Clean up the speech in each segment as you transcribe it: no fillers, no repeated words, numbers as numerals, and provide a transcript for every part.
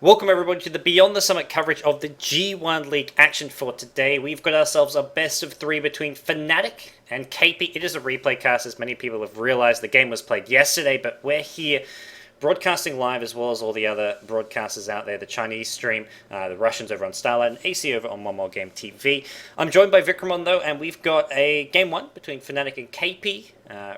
Welcome everybody to the Beyond the Summit coverage of the G1 League action for today. We've got ourselves a best of three between Fnatic and Kaipi. It is a replay cast, as many people have realized. The game was played yesterday, but we're here broadcasting live as well as all the other broadcasters out there. The Chinese stream, the Russians over on Starlight, and AC over on One More Game TV. I'm joined by Vikramon though, and we've got a game one between Fnatic and Kaipi.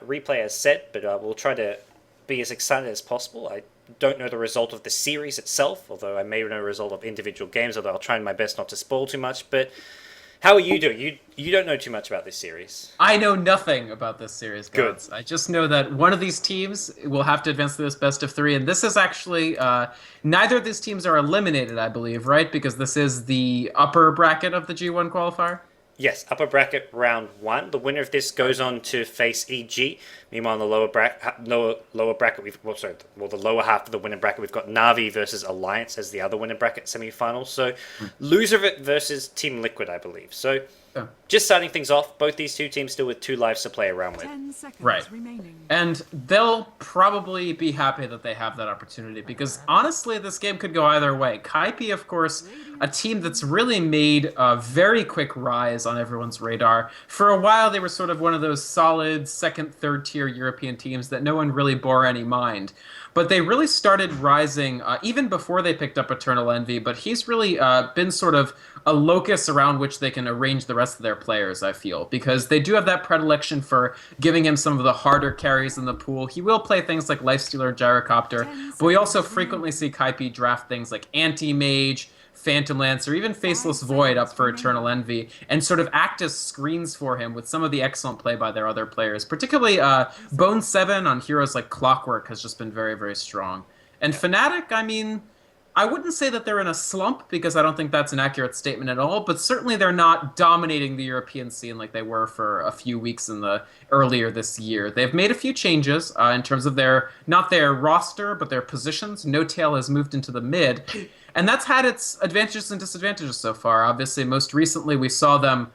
Replay as said, but we'll try to be as excited as possible. I don't know the result of the series itself, although I may know the result of individual games, although I'll try my best not to spoil too much. But how are you doing? You don't know too much about this series. I know nothing about this series, Good. guys. I just know that one of these teams will have to advance to this best of three, and this is actually neither of these teams are eliminated, I believe, right? Because this is the upper bracket of the G1 qualifier. Yes, upper bracket round one. The winner of this goes on to face EG. Meanwhile, in the lower bracket, the lower half of the winner bracket, we've got Na'Vi versus Alliance as the other winner bracket semi-final. So, loser of it versus Team Liquid, I believe. So, just starting things off, both these two teams still with two lives to play around with. 10 seconds Right. remaining. And they'll probably be happy that they have that opportunity because honestly, this game could go either way. Kaipi, of course, a team that's really made a very quick rise on everyone's radar. For a while, they were sort of one of those solid second, third tier European teams that no one really bore any mind. But they really started rising even before they picked up Eternal Envy. But he's really been sort of a locus around which they can arrange the rest of their players, I feel. Because they do have that predilection for giving him some of the harder carries in the pool. He will play things like Lifestealer, Gyrocopter. But we also frequently see Kaipi draft things like Anti-Mage, Phantom Lance, or even Faceless Void up for Eternal Envy, and sort of act as screens for him with some of the excellent play by their other players. Particularly Bone 7 on heroes like Clockwork has just been very, very strong. And Fnatic, I mean, I wouldn't say that they're in a slump because I don't think that's an accurate statement at all, but certainly they're not dominating the European scene like they were for a few weeks in the earlier this year. They've made a few changes in terms of not their roster, but their positions. No Tail has moved into the mid, and that's had its advantages and disadvantages so far. Obviously, most recently we saw them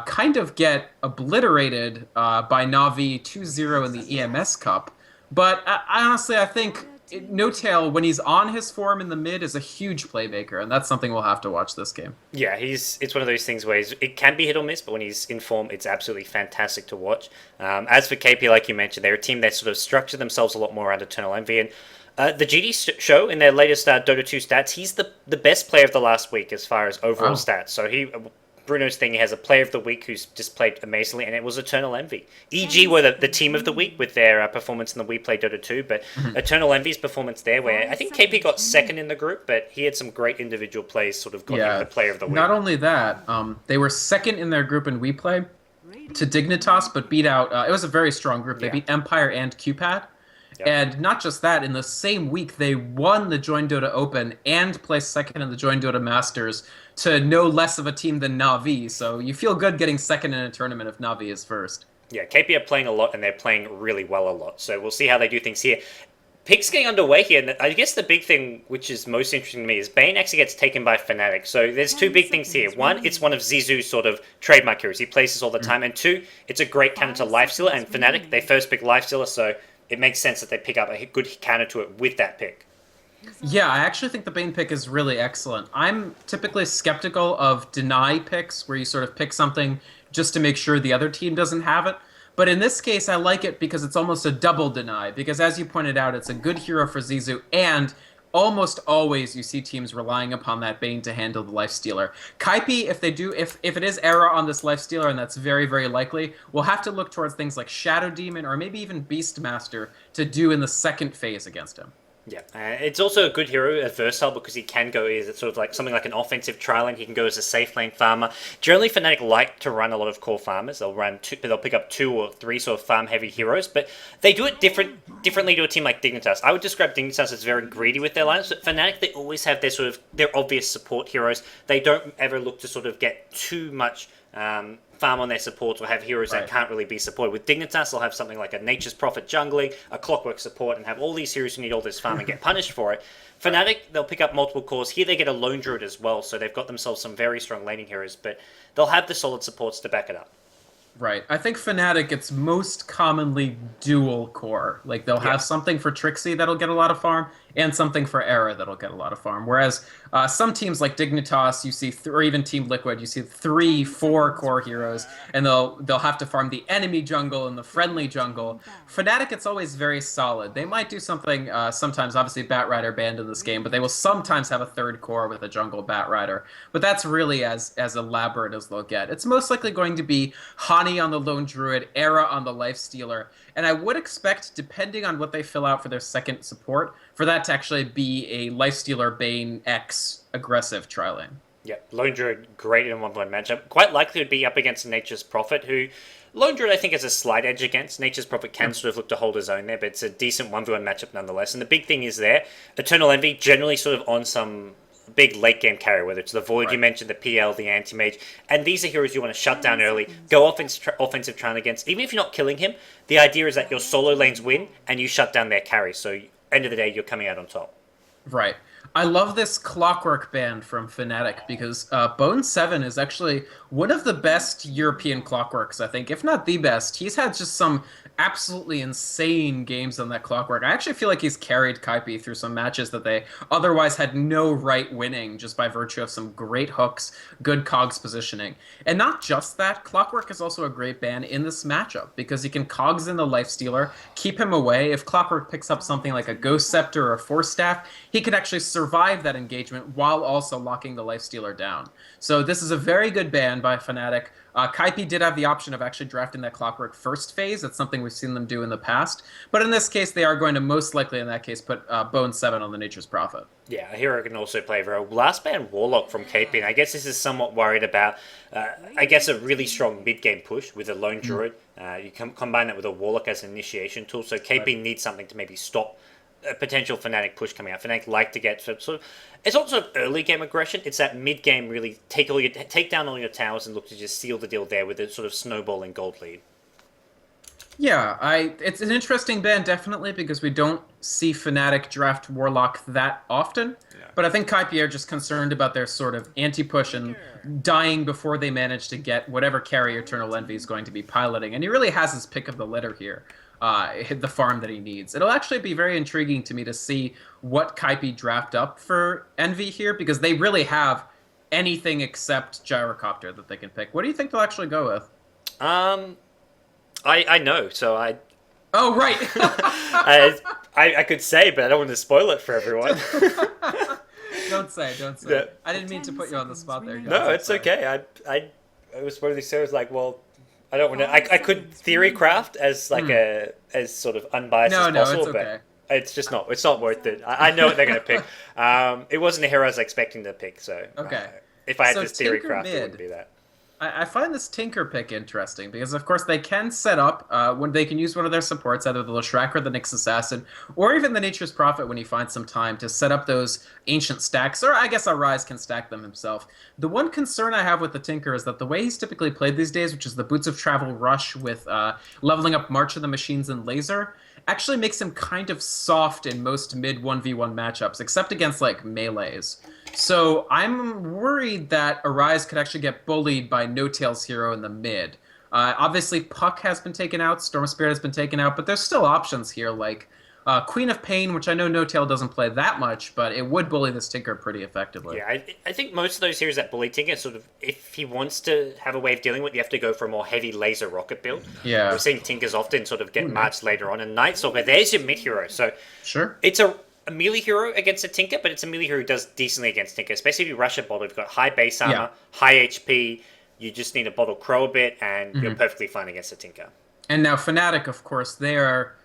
kind of get obliterated by Na'Vi 2-0 in the EMS Cup. But honestly, I think No Tail, when he's on his form in the mid, is a huge playmaker, and that's something we'll have to watch this game. Yeah, it's one of those things where it can be hit or miss, but when he's in form, it's absolutely fantastic to watch. As for KP, like you mentioned, they're a team that sort of structure themselves a lot more around Eternal Envy, and the GD show in their latest Dota 2 stats, he's the best player of the last week as far as overall stats. So Bruno's thing, he has a player of the week who's just played amazingly, and it was Eternal Envy. EG were the team of the week with their performance in the We Play Dota 2, but Eternal Envy's performance there, where I think KP got second in the group, but he had some great individual plays, sort of got him the player of the week. Not only that, they were second in their group in We Play to Dignitas, but beat out, it was a very strong group. They beat Empire and QPAD. Yep. And not just that, in the same week, they won the Join Dota Open and placed second in the Join Dota Masters to no less of a team than Na'Vi. So you feel good getting second in a tournament if Na'Vi is first. Yeah, KP are playing a lot, and they're playing really well a lot. So we'll see how they do things here. Picks getting underway here, and I guess the big thing, which is most interesting to me, is Bane actually gets taken by Fnatic. So there's two big things here. One, it's one of Zizou's sort of trademark heroes. He plays this all the time. And two, it's a great counter to Lifestealer, and Fnatic, they first pick Lifestealer, so it makes sense that they pick up a good counter to it with that pick. Yeah, I actually think the Bane pick is really excellent. I'm typically skeptical of deny picks, where you sort of pick something just to make sure the other team doesn't have it. But in this case, I like it because it's almost a double deny. Because as you pointed out, it's a good hero for Zizou, and almost always you see teams relying upon that Bane to handle the Lifestealer. Kaipi, if it is error on this Lifestealer, and that's very, very likely, we'll have to look towards things like Shadow Demon or maybe even Beastmaster to do in the second phase against him. Yeah, it's also a good hero, versatile, because he can go as sort of like something like an offensive trial lane. He can go as a safe lane farmer. Generally, Fnatic like to run a lot of core farmers. They'll pick up 2 or 3 sort of farm heavy heroes, but they do it differently to a team like Dignitas. I would describe Dignitas as very greedy with their lines, but Fnatic, they always have their obvious support heroes. They don't ever look to sort of get too much farm on their supports or have heroes that can't really be supported. With Dignitas, they'll have something like a Nature's Prophet jungling, a Clockwork support, and have all these heroes who need all this farm and get punished for it. Fnatic, they'll pick up multiple cores. Here they get a Lone Druid as well, so they've got themselves some very strong laning heroes, but they'll have the solid supports to back it up. Right. I think Fnatic, it's most commonly dual core. Like, they'll have something for Trixie that'll get a lot of farm, and something for Era that'll get a lot of farm. Whereas some teams like Dignitas, you see, or even Team Liquid, you see 3, 4 core heroes, and they'll have to farm the enemy jungle and the friendly jungle. Fnatic, it's always very solid. They might do something sometimes, obviously Batrider banned in this game, but they will sometimes have a third core with a jungle Batrider. But that's really as elaborate as they'll get. It's most likely going to be Hani on the Lone Druid, Era on the Lifestealer, and I would expect, depending on what they fill out for their second support, for that to actually be a Lifestealer Bane X aggressive tri-lane. Yeah, Lone Druid, great in a 1v1 matchup. Quite likely to be up against Nature's Prophet, who Lone Druid I think has a slight edge against. Nature's Prophet can sort of look to hold his own there, but it's a decent 1v1 matchup nonetheless. And the big thing is there, Eternal Envy generally sort of on some big late game carry, whether it's the Void you mentioned, the PL, the Anti-Mage, and these are heroes you want to shut down early, go offensive trial against. Even if you're not killing him, the idea is that your solo lanes win and you shut down their carry, so end of the day you're coming out on top. Right. I love this Clockwork band from Fnatic because Bone 7 is actually one of the best European Clockworks, I think, if not the best. He's had just some absolutely insane games on that Clockwork. I actually feel like he's carried Kaipi through some matches that they otherwise had no right winning just by virtue of some great hooks, good cogs positioning. And not just that, Clockwork is also a great ban in this matchup because he can cogs in the Lifestealer, keep him away. If Clockwork picks up something like a Ghost Scepter or a Force Staff, he can actually survive that engagement while also locking the Lifestealer down. So this is a very good ban by Fnatic. Kaipi did have the option of actually drafting that Clockwork first phase. That's something we've seen them do in the past. But in this case, they are going to most likely, in that case, put Bone 7 on the Nature's Prophet. Yeah, a hero can also play very well. Last ban Warlock from Kaipi, and I guess this is somewhat worried about, I guess, a really strong mid-game push with a Lone Druid. You combine that with a Warlock as an initiation tool, so Kaipi needs something to maybe stop a potential Fnatic push coming out. Fnatic like to get sort of it's not sort of early game aggression. It's that mid game really take down all your towers and look to just seal the deal there with a sort of snowballing gold lead. Yeah, it's an interesting ban definitely because we don't see Fnatic draft Warlock that often. Yeah. But I think Kaipi are just concerned about their sort of anti-push and dying before they manage to get whatever carry Eternal Envy is going to be piloting. And he really has his pick of the litter here. The farm that he needs. It'll actually be very intriguing to me to see what Kaipi draft up for Envy here, because they really have anything except Gyrocopter that they can pick. What do you think they'll actually go with? I know, so I... Oh, right! I could say, but I don't want to spoil it for everyone. Don't say. Yeah. I didn't mean to put you on the spot there. No, it's okay. I was one of these shows like, well... I don't want to. I could theory craft as like as sort of unbiased as possible, it's okay. But it's just not. It's not worth it. I know what they're going to pick. It wasn't a hero I was expecting to pick, so okay. If I had this theory craft, it wouldn't be that. I find this Tinker pick interesting because, of course, they can set up when they can use one of their supports, either the Leshrac or the Nyx Assassin, or even the Nature's Prophet when he finds some time to set up those ancient stacks, or I guess Arise can stack them himself. The one concern I have with the Tinker is that the way he's typically played these days, which is the Boots of Travel Rush with leveling up March of the Machines and Laser, actually makes him kind of soft in most mid 1v1 matchups, except against, like, melees. So I'm worried that Arise could actually get bullied by No-Tail's hero in the mid. Obviously, Puck has been taken out, Storm Spirit has been taken out, but there's still options here, like Queen of Pain, which I know No-Tail doesn't play that much, but it would bully this Tinker pretty effectively. Yeah, I think most of those heroes that bully Tinker, sort of, if he wants to have a way of dealing with it, you have to go for a more heavy laser rocket build. Yeah. We've seen Tinkers often sort of get marched later on, and Night Stalker, there's your mid hero. So sure, it's a melee hero against a Tinker, but it's a melee hero who does decently against Tinker, especially if you rush a bottle. You've got high base armor, high HP, you just need to bottle Crow a bit, and you're perfectly fine against a Tinker. And now Fnatic, of course, they are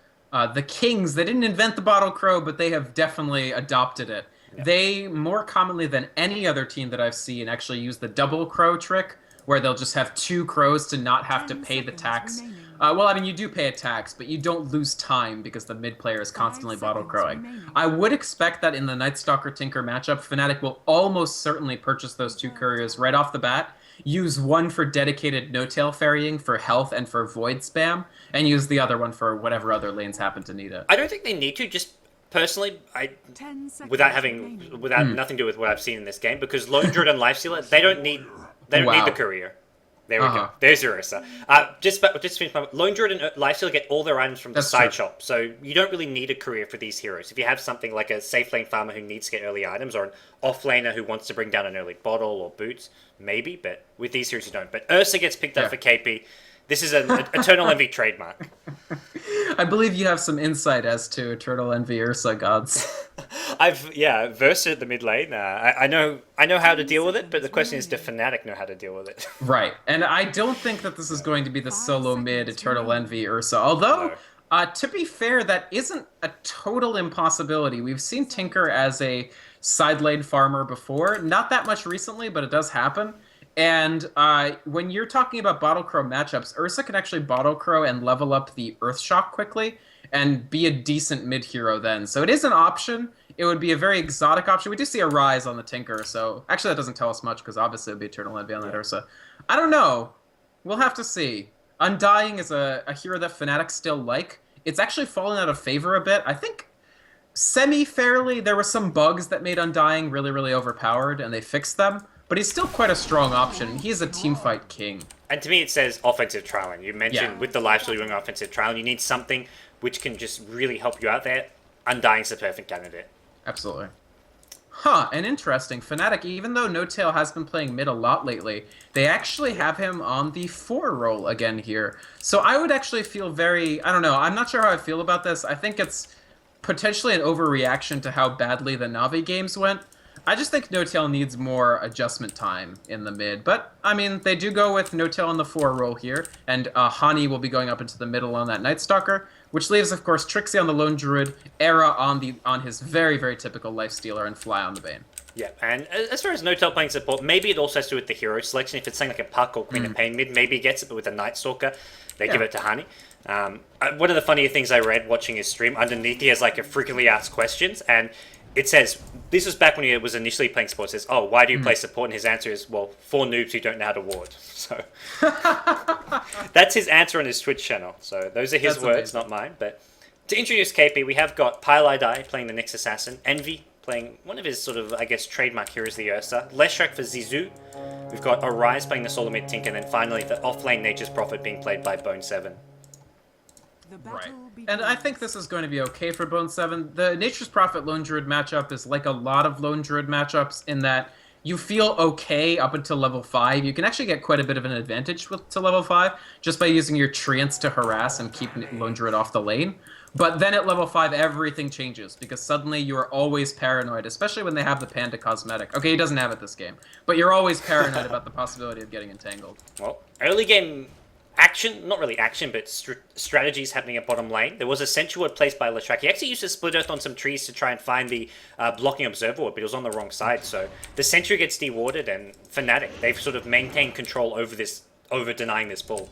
the kings. They didn't invent the bottle Crow, but they have definitely adopted it. Yeah. They, more commonly than any other team that I've seen, actually use the double Crow trick, where they'll just have 2 Crows to not have to pay the tax. Well, I mean, you do pay a tax, but you don't lose time because the mid player is constantly bottle crowing. I would expect that in the Night Stalker Tinker matchup, Fnatic will almost certainly purchase those 2 couriers right off the bat, use one for dedicated No-Tail ferrying for health and for void spam, and use the other one for whatever other lanes happen to need it. I don't think they need to, just personally, without nothing to do with what I've seen in this game, because Lone Druid and Lifestealer, they don't need the courier. There we go. There's your Ursa. Just finish my Lone Druid and Lifesteal get all their items from the side shop, so you don't really need a career for these heroes. If you have something like a safe lane farmer who needs to get early items, or an off laner who wants to bring down an early bottle or boots, maybe, but with these heroes you don't. But Ursa gets picked up for KP. This is an Eternal Envy trademark. I believe you have some insight as to Eternal Envy Ursa gods. I've versed it at the mid lane. I know how to deal with it, but the question is, does Fnatic know how to deal with it? Right, and I don't think that this is going to be the solo mid Eternal Envy Ursa. Although, to be fair, that isn't a total impossibility. We've seen Tinker as a side lane farmer before, not that much recently, but it does happen. And when you're talking about Bottle Crow matchups, Ursa can actually Bottle Crow and level up the Earthshock quickly and be a decent mid-hero then. So it is an option. It would be a very exotic option. We do see a rise on the Tinker, so actually that doesn't tell us much because obviously it would be Eternal Envy on that Ursa. I don't know. We'll have to see. Undying is a hero that Fnatic still like. It's actually fallen out of favor a bit. I think semi-fairly there were some bugs that made Undying really, really overpowered, and they fixed them. But he's still quite a strong option. He's a teamfight king. And to me, it says offensive trialing. You mentioned with the lifesteal doing offensive trialing, you need something which can just really help you out there. Undying's the perfect candidate. Absolutely. Huh, and interesting. Fnatic, even though No-Tail has been playing mid a lot lately, they actually have him on the 4 role again here. So I would actually feel very... I don't know. I'm not sure how I feel about this. I think it's potentially an overreaction to how badly the Na'Vi games went. I just think No-Tail needs more adjustment time in the mid. But, I mean, they do go with No-Tail on the 4 role here, and Hani will be going up into the middle on that Night Stalker, which leaves, of course, Trixie on the Lone Druid, Era on his very, very typical Lifestealer, and Fly on the Bane. Yeah, and as far as No-Tail playing support, maybe it also has to do with the hero selection. If it's something like a Puck or Queen of Pain mid, maybe he gets it, but with a Night Stalker, they give it to Hani. One of the funnier things I read watching his stream, underneath he has like a frequently asked questions, and it says, this was back when he was initially playing support, it says, oh, why do you play support? And his answer is, well, 4 noobs who don't know how to ward. So that's his answer on his Twitch channel. So those are his words, not mine. But to introduce KP, we have got Pylai playing the Nyx Assassin, Envy playing one of his sort of, I guess, trademark heroes, the Ursa, Leshrac for Zizou. We've got Arise playing the Solo Mid Tinker, and then finally the off-lane Nature's Prophet being played by Bone 7. Right. And I think this is going to be okay for Bone 7. The Nature's Prophet Lone Druid matchup is like a lot of Lone Druid matchups in that you feel okay up until level 5. You can actually get quite a bit of an advantage to level 5 just by using your Treants to harass and keep Lone Druid off the lane. But then at level 5, everything changes because suddenly you are always paranoid, especially when they have the Panda cosmetic. Okay, he doesn't have it this game, but you're always paranoid about the possibility of getting entangled. Well, early game action, not really action, but strategies happening at bottom lane. There was a Sentry Ward placed by Leshrac. He actually used a Split Earth on some trees to try and find the blocking Observer Ward, but it was on the wrong side. So the Sentry gets dewarded, and Fnatic, they've sort of maintained control over denying this pull.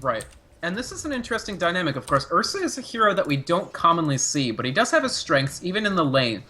Right. And this is an interesting dynamic, of course. Ursa is a hero that we don't commonly see, but he does have his strengths, even in the lane.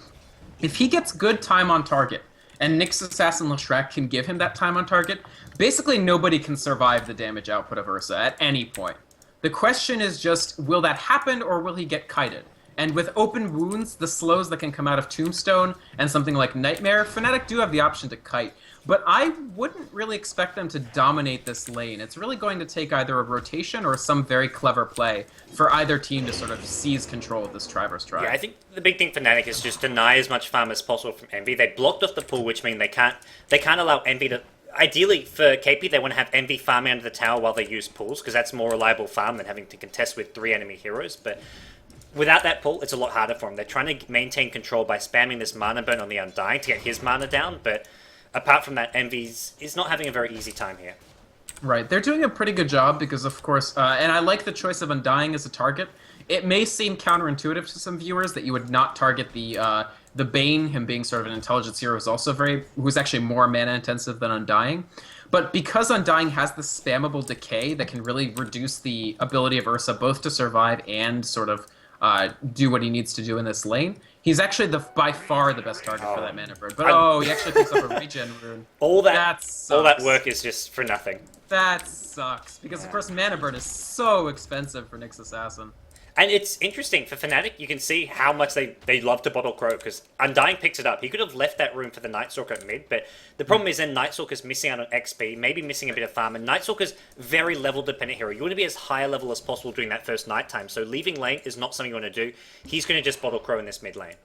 If he gets good time on target, and Nyx Assassin Leshrac can give him that time on target, basically nobody can survive the damage output of Ursa at any point. The question is just, will that happen or will he get kited? And with open wounds, the slows that can come out of Tombstone, and something like Nightmare, Fnatic do have the option to kite. But I wouldn't really expect them to dominate this lane. It's really going to take either a rotation or some very clever play for either team to sort of seize control of this Triverse tribe. Yeah, I think the big thing for Fnatic is just deny as much farm as possible from Envy. They blocked off the pool, which means they can't allow Envy to... Ideally, for KP, they want to have Envy farming under the tower while they use pools, because that's more reliable farm than having to contest with 3 enemy heroes. But without that pull, it's a lot harder for them. They're trying to maintain control by spamming this mana burn on the Undying to get his mana down, but apart from that, Envy's is not having a very easy time here. Right, they're doing a pretty good job because, of course, and I like the choice of Undying as a target. It may seem counterintuitive to some viewers that you would not target the Bane, him being sort of an intelligence hero, who's actually more mana intensive than Undying. But because Undying has this spammable decay that can really reduce the ability of Ursa both to survive and sort of do what he needs to do in this lane, he's actually by far the best target for that mana burn. But he actually picks up a regen rune. All that work is just for nothing. That sucks because of course mana burn is so expensive for Nyx Assassin. And it's interesting for Fnatic. You can see how much they love to bottle Crow because Undying picks it up. He could have left that room for the Night Stalker at mid, but the problem is then Night Stalker's missing out on XP, maybe missing a bit of farm, and Night Stalker's very level dependent hero. You want to be as high a level as possible during that first night time. So leaving lane is not something you want to do. He's going to just bottle Crow in this mid lane.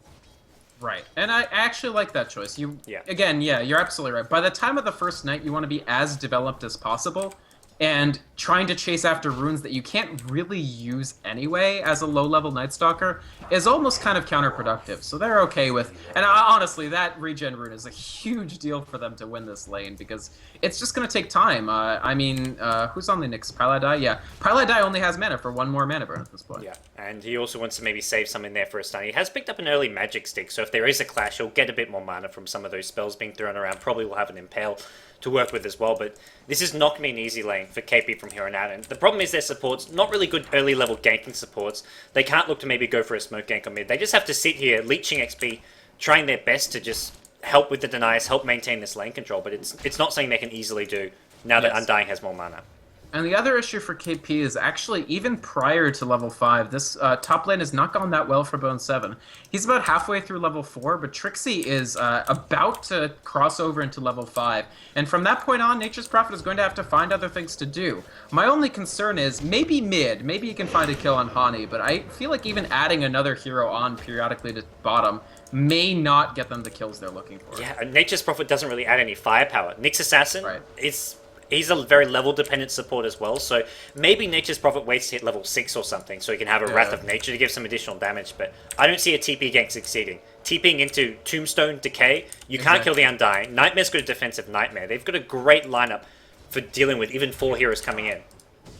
Right, and I actually like that choice. Yeah. Again, yeah, you're absolutely right. By the time of the first night, you want to be as developed as possible, and trying to chase after runes that you can't really use anyway as a low-level Night Stalker is almost kind of counterproductive. So they're okay with... And honestly, that regen rune is a huge deal for them to win this lane, because it's just going to take time. I mean, who's on the next? Paladai? Yeah, Paladai only has mana for one more mana burn at this point. Yeah, and he also wants to maybe save some in there for a stun. He has picked up an early magic stick, so if there is a clash, he'll get a bit more mana from some of those spells being thrown around. Probably will have an Impale to work with as well, but this is not going to be an easy lane for Kaipi from here on out. And the problem is their supports, not really good early level ganking supports. They can't look to maybe go for a smoke gank on mid. They just have to sit here, leeching XP, trying their best to just help with the denies, help maintain this lane control, but it's not something they can easily do now that Undying has more mana. And the other issue for KP is actually, even prior to level 5, this top lane has not gone that well for Bone 7. He's about halfway through level 4, but Trixie is about to cross over into level 5. And from that point on, Nature's Prophet is going to have to find other things to do. My only concern is, maybe mid, maybe he can find a kill on Hani, but I feel like even adding another hero on periodically to bottom may not get them the kills they're looking for. Yeah, Nature's Prophet doesn't really add any firepower. Nyx Assassin is... He's a very level-dependent support as well, so maybe Nature's Prophet waits to hit level 6 or something so he can have a Wrath of Nature to give some additional damage, but I don't see a TP gank succeeding. TPing into Tombstone, Decay, you can't kill the Undying. Nightmare's got a defensive Nightmare. They've got a great lineup for dealing with even 4 heroes coming in.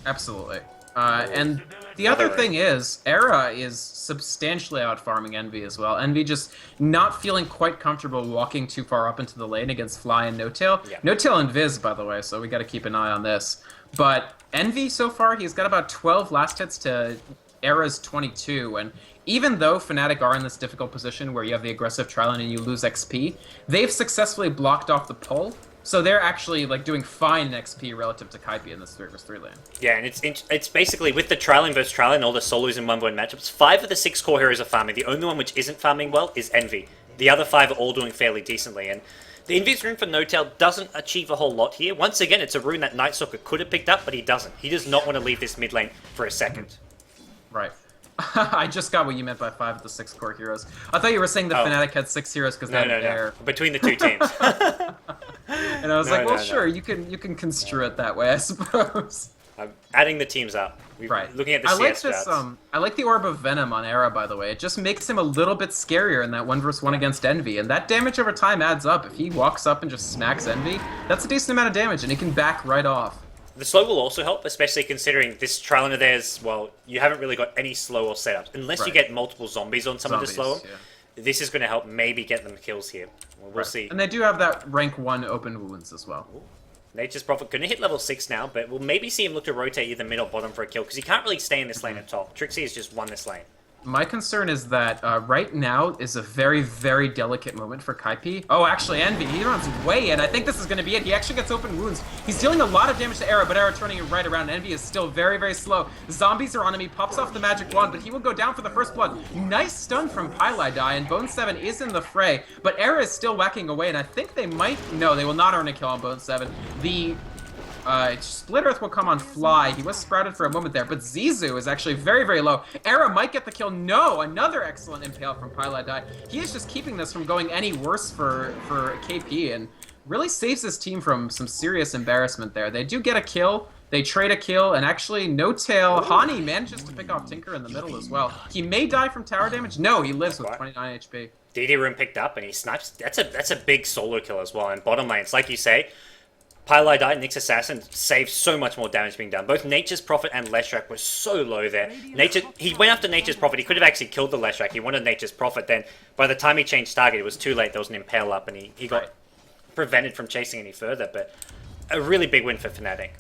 Absolutely. And the other thing is, Era is substantially out-farming Envy as well. Envy just not feeling quite comfortable walking too far up into the lane against Fly and No-Tail. Yeah. No-Tail and Viz, by the way, so we got to keep an eye on this. But Envy, so far, he's got about 12 last hits to Era's 22, and even though Fnatic are in this difficult position where you have the aggressive trial and you lose XP, they've successfully blocked off the pull. So they're actually like doing fine in XP relative to Kaipi in this 3vs3 lane. Yeah, and it's basically with the trialing versus trialing, all the solos in 1v1 matchups, 5 of the 6 core heroes are farming. The only one which isn't farming well is Envy. The other 5 are all doing fairly decently, and the Envy's rune for No-Tail doesn't achieve a whole lot here. Once again, it's a rune that Night Stalker could have picked up, but he doesn't. He does not want to leave this mid lane for a second. Right. I just got what you meant by 5 of the 6 core heroes. I thought you were saying that Fnatic had 6 heroes because they're there. Between the two teams. And I was like, well, sure, you can construe it that way, I suppose. I'm adding the teams up. Looking at the CS stats. I like the Orb of Venom on Era, by the way. It just makes him a little bit scarier in that 1v1 against Envy, and that damage over time adds up. If he walks up and just smacks Envy, that's a decent amount of damage, and he can back right off. The slow will also help, especially considering this trial of theirs, well, you haven't really got any slow or setups. Unless you get multiple zombies on some of the slow. This is going to help maybe get them kills here. We'll see. And they do have that rank 1 open wounds as well. Ooh. Nature's Prophet going to hit level 6 now, but we'll maybe see him look to rotate either mid or bottom for a kill, because he can't really stay in this lane at top. Trixie has just won this lane. My concern is that right now is a very, very delicate moment for Kaipi. Oh, actually, Envy, he runs way in. I think this is going to be it. He actually gets open wounds. He's dealing a lot of damage to Era, but Era turning it right around. Envy is still very, very slow. Zombies are on him. He pops off the magic wand, but he will go down for the first blood. Nice stun from Paladai, and Bone 7 is in the fray, but Era is still whacking away, and I think they might... No, they will not earn a kill on Bone 7. The... Split Earth will come on Fly. He was sprouted for a moment there, but Zizu is actually very, very low. Era might get the kill. No! Another excellent Impale from Paladai. He is just keeping this from going any worse for KP, and really saves his team from some serious embarrassment there. They do get a kill. They trade a kill, and actually, No-Tail, Hani manages to pick off Tinker in the middle as well. He may die from tower damage. No, he lives with 29 HP. DD room picked up, and he snipes. That's a big solo kill as well. And bottom lanes, like you say, Paladai, Nyx Assassin saved so much more damage being done. Both Nature's Prophet and Leshrac were so low there. He went after Nature's Prophet. He could have actually killed the Leshrac. He wanted Nature's Prophet. Then, by the time he changed target, it was too late. There was an Impale up, and he got prevented from chasing any further. But a really big win for Fnatic.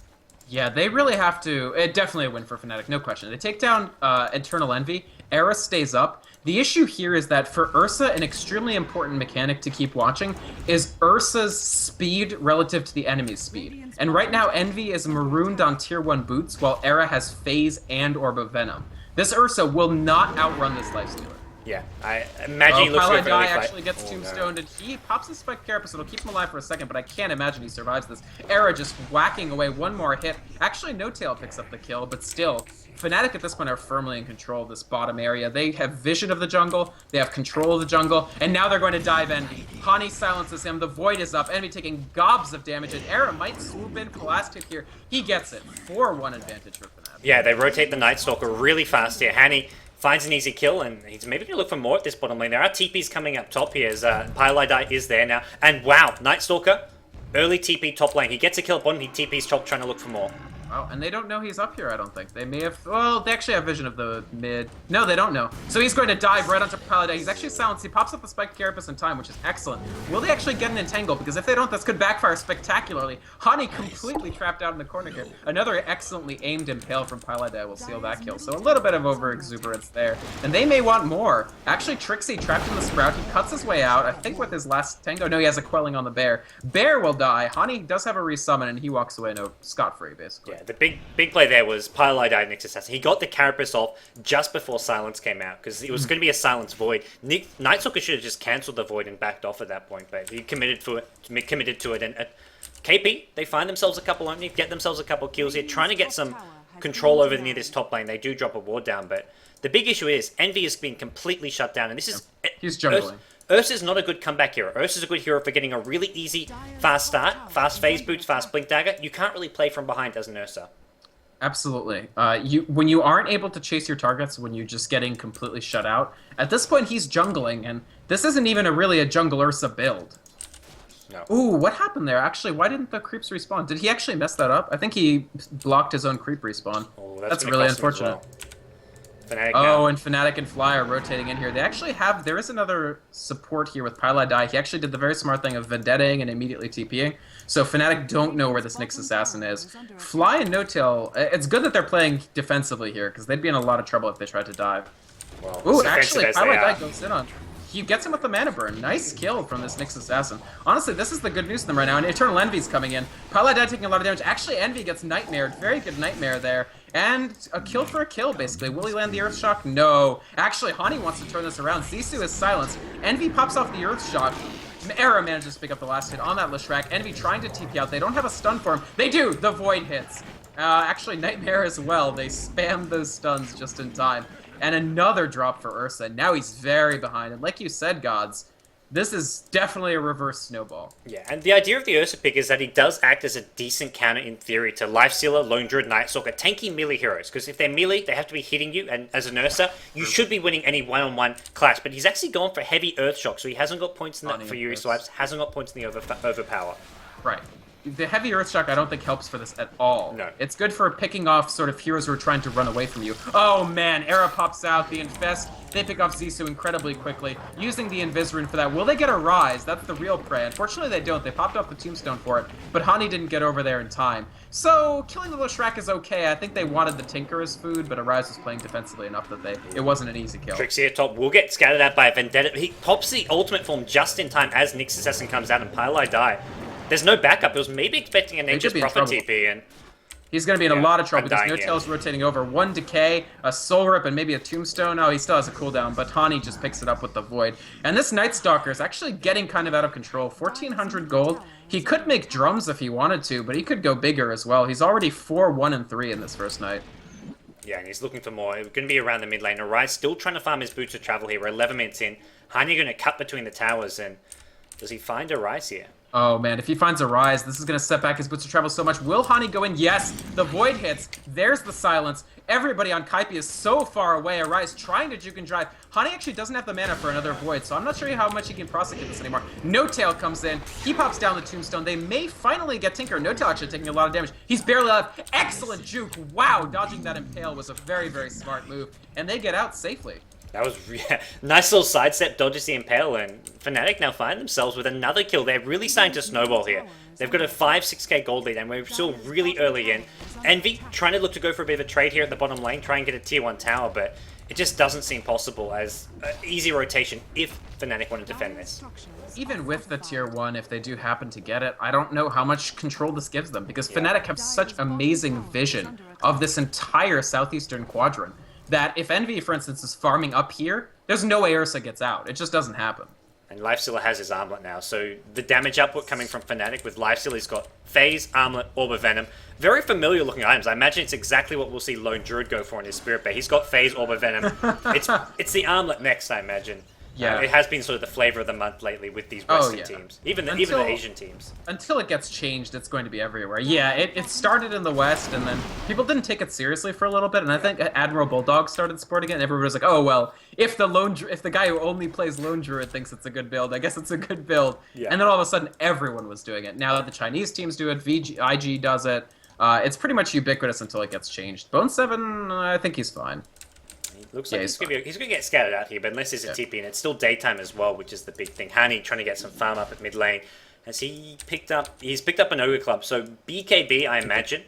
Yeah, they really have to... definitely a win for Fnatic, no question. They take down Eternal Envy. Era stays up. The issue here is that for Ursa, an extremely important mechanic to keep watching is Ursa's speed relative to the enemy's speed. And right now, Envy is marooned on tier 1 boots, while Era has Phase and Orb of Venom. This Ursa will not outrun this Lifestealer. Yeah, I imagine he looks Pile for an early fight. actually gets tombstoned, and he pops his Spike Carapace. It'll keep him alive for a second, but I can't imagine he survives this. Era just whacking away one more hit. Actually, No Tail picks up the kill, but still, Fnatic at this point are firmly in control of this bottom area. They have vision of the jungle, they have control of the jungle, and now they're going to dive Envy. Hani silences him, the Void is up, Envy taking gobs of damage, and Era might swoop in for the last hit here. He gets it. 4-1 advantage for Fnatic. Yeah, they rotate the Night Stalker really fast here. Hani finds an easy kill, and he's maybe going to look for more at this bottom lane. There are TPs coming up top here as Pylai is there now. And wow, Night Stalker, early TP top lane. He gets a kill at bottom, he TPs top trying to look for more. Oh, and they don't know he's up here, I don't think. They may have... Well, they actually have vision of the mid. No, they don't know. So he's going to dive right onto Paladin. He's actually silenced. He pops up the Spike Carapace in time, which is excellent. Will they actually get an entangle? Because if they don't, this could backfire spectacularly. Hani completely trapped out in the corner here. Another excellently aimed Impale from Paladin will seal that kill. So a little bit of over-exuberance there. And they may want more. Actually, Trixie trapped in the Sprout. He cuts his way out, I think with his last tango. No, he has a quelling on the Bear. Bear will die. Hani does have a resummon, and he walks away scot-free, basically. Yeah, the big play there was Pylai died Nyx Assassin. He got the Carapace off just before Silence came out, because it was going to be a Silence Void. Night Stalker should have just cancelled the Void and backed off at that point, but he committed to it. And KP, they find themselves a couple only, get themselves a couple kills here, trying to get some control over near this top lane. They do drop a ward down, but the big issue is Envy has been completely shut down, and this is... He's jungling. Ursa's not a good comeback hero. Ursa's a good hero for getting a really easy, fast start, fast phase boots, fast blink dagger. You can't really play from behind as an Ursa. Absolutely. When you aren't able to chase your targets, when you're just getting completely shut out, at this point he's jungling, and this isn't even really a jungle Ursa build. No. Ooh, what happened there? Actually, why didn't the creeps respawn? Did he actually mess that up? I think he blocked his own creep respawn. Oh, that's really unfortunate. And Fnatic and Fly are rotating in here. They actually have... There is another support here with Pylai. He actually did the very smart thing of Vendettaing and immediately TPing. So Fnatic don't know where this Nyx Assassin is. Fly and No Tail... It's good that they're playing defensively here, because they'd be in a lot of trouble if they tried to dive. Well, ooh, actually, Pylai goes in on... He gets him with the mana burn. Nice kill from this Nyx Assassin. Honestly, this is the good news to them right now, and Eternal Envy's coming in. Pylai taking a lot of damage. Actually, Envy gets Nightmared. Very good Nightmare there. And a kill for a kill, basically. Will he land the Earthshock? No. Actually, Hani wants to turn this around. Zissou is silenced. Envy pops off the Earthshock. Era manages to pick up the last hit on that Leshrac. Envy trying to TP out. They don't have a stun for him. They do! The Void hits. Actually, Nightmare as well. They spam those stuns just in time. And another drop for Ursa. Now he's very behind. And like you said, Gods, this is definitely a reverse snowball. Yeah, and the idea of the Ursa pick is that he does act as a decent counter in theory to Lifestealer, Lone Druid, Night Stalker, tanky melee heroes. Because if they're melee, they have to be hitting you, and as an Ursa, you should be winning any one-on-one clash. But he's actually gone for heavy Earthshock, so he hasn't got points in the Fury Swipes, hasn't got points in the Overpower. Right. The heavy Earthshock I don't think helps for this at all. No. It's good for picking off sort of heroes who are trying to run away from you. Oh man, Era pops out, the Infest, they pick off Zissou incredibly quickly, using the Invis Rune for that. Will they get a Rise? That's the real prey. Unfortunately they don't, they popped off the Tombstone for it, but Hani didn't get over there in time. So, killing the Leshrac is okay. I think they wanted the Tinker as food, but Arise was playing defensively enough that it wasn't an easy kill. Trixie at top will get scattered out by a Vendetta. He pops the ultimate form just in time as Nyx Assassin comes out and Pylai die. There's no backup. It was maybe expecting a Nature's Prophet TP, and he's going to be in a lot of trouble because No Tail's rotating over. One Decay, a Soul Rip, and maybe a Tombstone. Oh, he still has a cooldown, but Hani just picks it up with the Void. And this Night Stalker is actually getting kind of out of control. 1,400 gold. He could make drums if he wanted to, but he could go bigger as well. He's already 4-1-3 in this first night. Yeah, and he's looking for more. It's going to be around the mid lane. Arise still trying to farm his boots of travel here. We're 11 minutes in. Hani going to cut between the towers, and does he find Arise here? Oh man, if he finds a Rise, this is going to set back his Boots of Travel so much. Will Hani go in? Yes! The Void hits. There's the silence. Everybody on Kaipi is so far away. Arise trying to juke and drive. Hani actually doesn't have the mana for another Void, so I'm not sure how much he can prosecute this anymore. No Tail comes in. He pops down the Tombstone. They may finally get Tinker. No Tail actually taking a lot of damage. He's barely alive. Excellent juke. Wow, dodging that Impale was a very, very smart move. And they get out safely. That was nice little sidestep, dodges the Impale, and Fnatic now find themselves with another kill. They're really starting to snowball here. They've got a 5-6k gold lead, and we're still really early in. Envy trying to look to go for a bit of a trade here at the bottom lane, try and get a tier 1 tower, but it just doesn't seem possible as easy rotation if Fnatic want to defend this. Even with the tier 1, if they do happen to get it, I don't know how much control this gives them, because Fnatic have such amazing vision of this entire southeastern quadrant. that if Envy, for instance, is farming up here, there's no way Ursa gets out. It just doesn't happen. And Lifestealer has his Armlet now, so the damage output coming from Fnatic with Lifestealer, he's got Phase, Armlet, Orb of Venom. Very familiar looking items. I imagine it's exactly what we'll see Lone Druid go for in his Spirit Bear. He's got Phase, Orb of Venom. It's the Armlet next, I imagine. Yeah. It has been sort of the flavor of the month lately with these Western teams. Even the Asian teams. Until it gets changed, it's going to be everywhere. Yeah, it started in the West, and then people didn't take it seriously for a little bit, and I think Admiral Bulldog started sporting it, and everybody was like, oh, well, if the guy who only plays Lone Druid thinks it's a good build, I guess it's a good build. Yeah. And then all of a sudden, everyone was doing it. Now that the Chinese teams do it, IG does it, it's pretty much ubiquitous until it gets changed. Bone 7, I think he's fine. Looks like he's going to get scattered out here, but unless there's a TP, and it's still daytime as well, which is the big thing. Hani trying to get some farm up at mid lane. He's picked up an Ogre Club, so BKB, I imagine.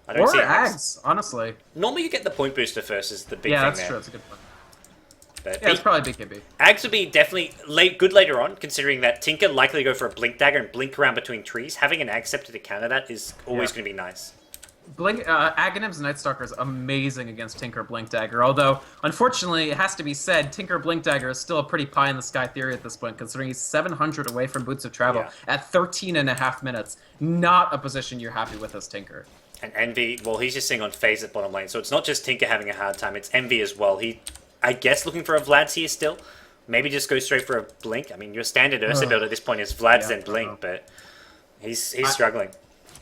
I don't see Ags, honestly. Normally you get the point booster first is the big thing there. Yeah, that's there. true. That's a good point. But yeah, it's probably BKB. Ags would be definitely good later on, considering that Tinker likely to go for a Blink Dagger and blink around between trees. Having an Ag Scepter to counter that is always going to be nice. Aghanim's Night Stalker is amazing against Tinker Blink Dagger, although, unfortunately, it has to be said, Tinker Blink Dagger is still a pretty pie-in-the-sky theory at this point, considering he's 700 away from Boots of Travel at 13.5 minutes. Not a position you're happy with as Tinker. And Envy, well, he's just sitting on phase at bottom lane, so it's not just Tinker having a hard time, it's Envy as well. I guess, looking for a Vlad's here still. Maybe just go straight for a Blink. I mean, your standard Ursa build at this point is Vlad's then Blink, but he's struggling.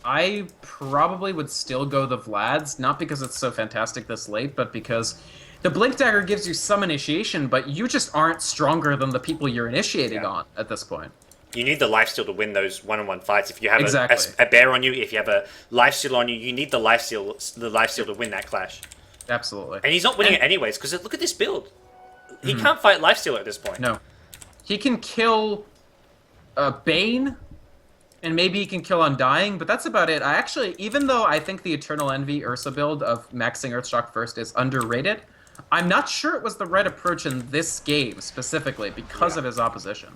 I probably would still go the Vlad's, not because it's so fantastic this late, but because the Blink Dagger gives you some initiation, but you just aren't stronger than the people you're initiating on at this point. You need the lifesteal to win those one-on-one fights. If you have a bear on you, if you have a lifesteal on you, you need the lifesteal to win that clash. Absolutely. And he's not winning it anyways, because look at this build. He can't fight lifesteal at this point. No. He can kill Bane, and maybe he can kill Undying, but that's about it. Even though I think the Eternal Envy Ursa build of maxing Earthshock first is underrated, I'm not sure it was the right approach in this game specifically because of his opposition.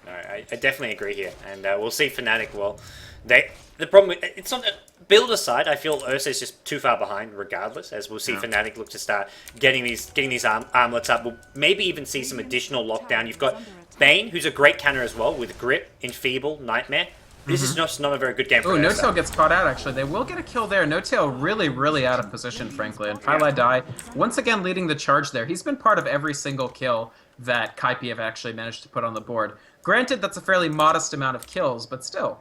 No, I definitely agree here, and we'll see Fnatic. Well, the problem it's not build aside. I feel Ursa is just too far behind, regardless. As we'll see Fnatic look to start getting these armlets up. We'll maybe even see some additional lockdown. You've got Bane, who's a great counter as well with Grip, Enfeeble, Nightmare. This is just not a very good game for Ursa. No-Tail gets caught out, actually. They will get a kill there. No-Tail really, really out of position, frankly. And Pylai Die, once again, leading the charge there. He's been part of every single kill that Kaipi have actually managed to put on the board. Granted, that's a fairly modest amount of kills, but still.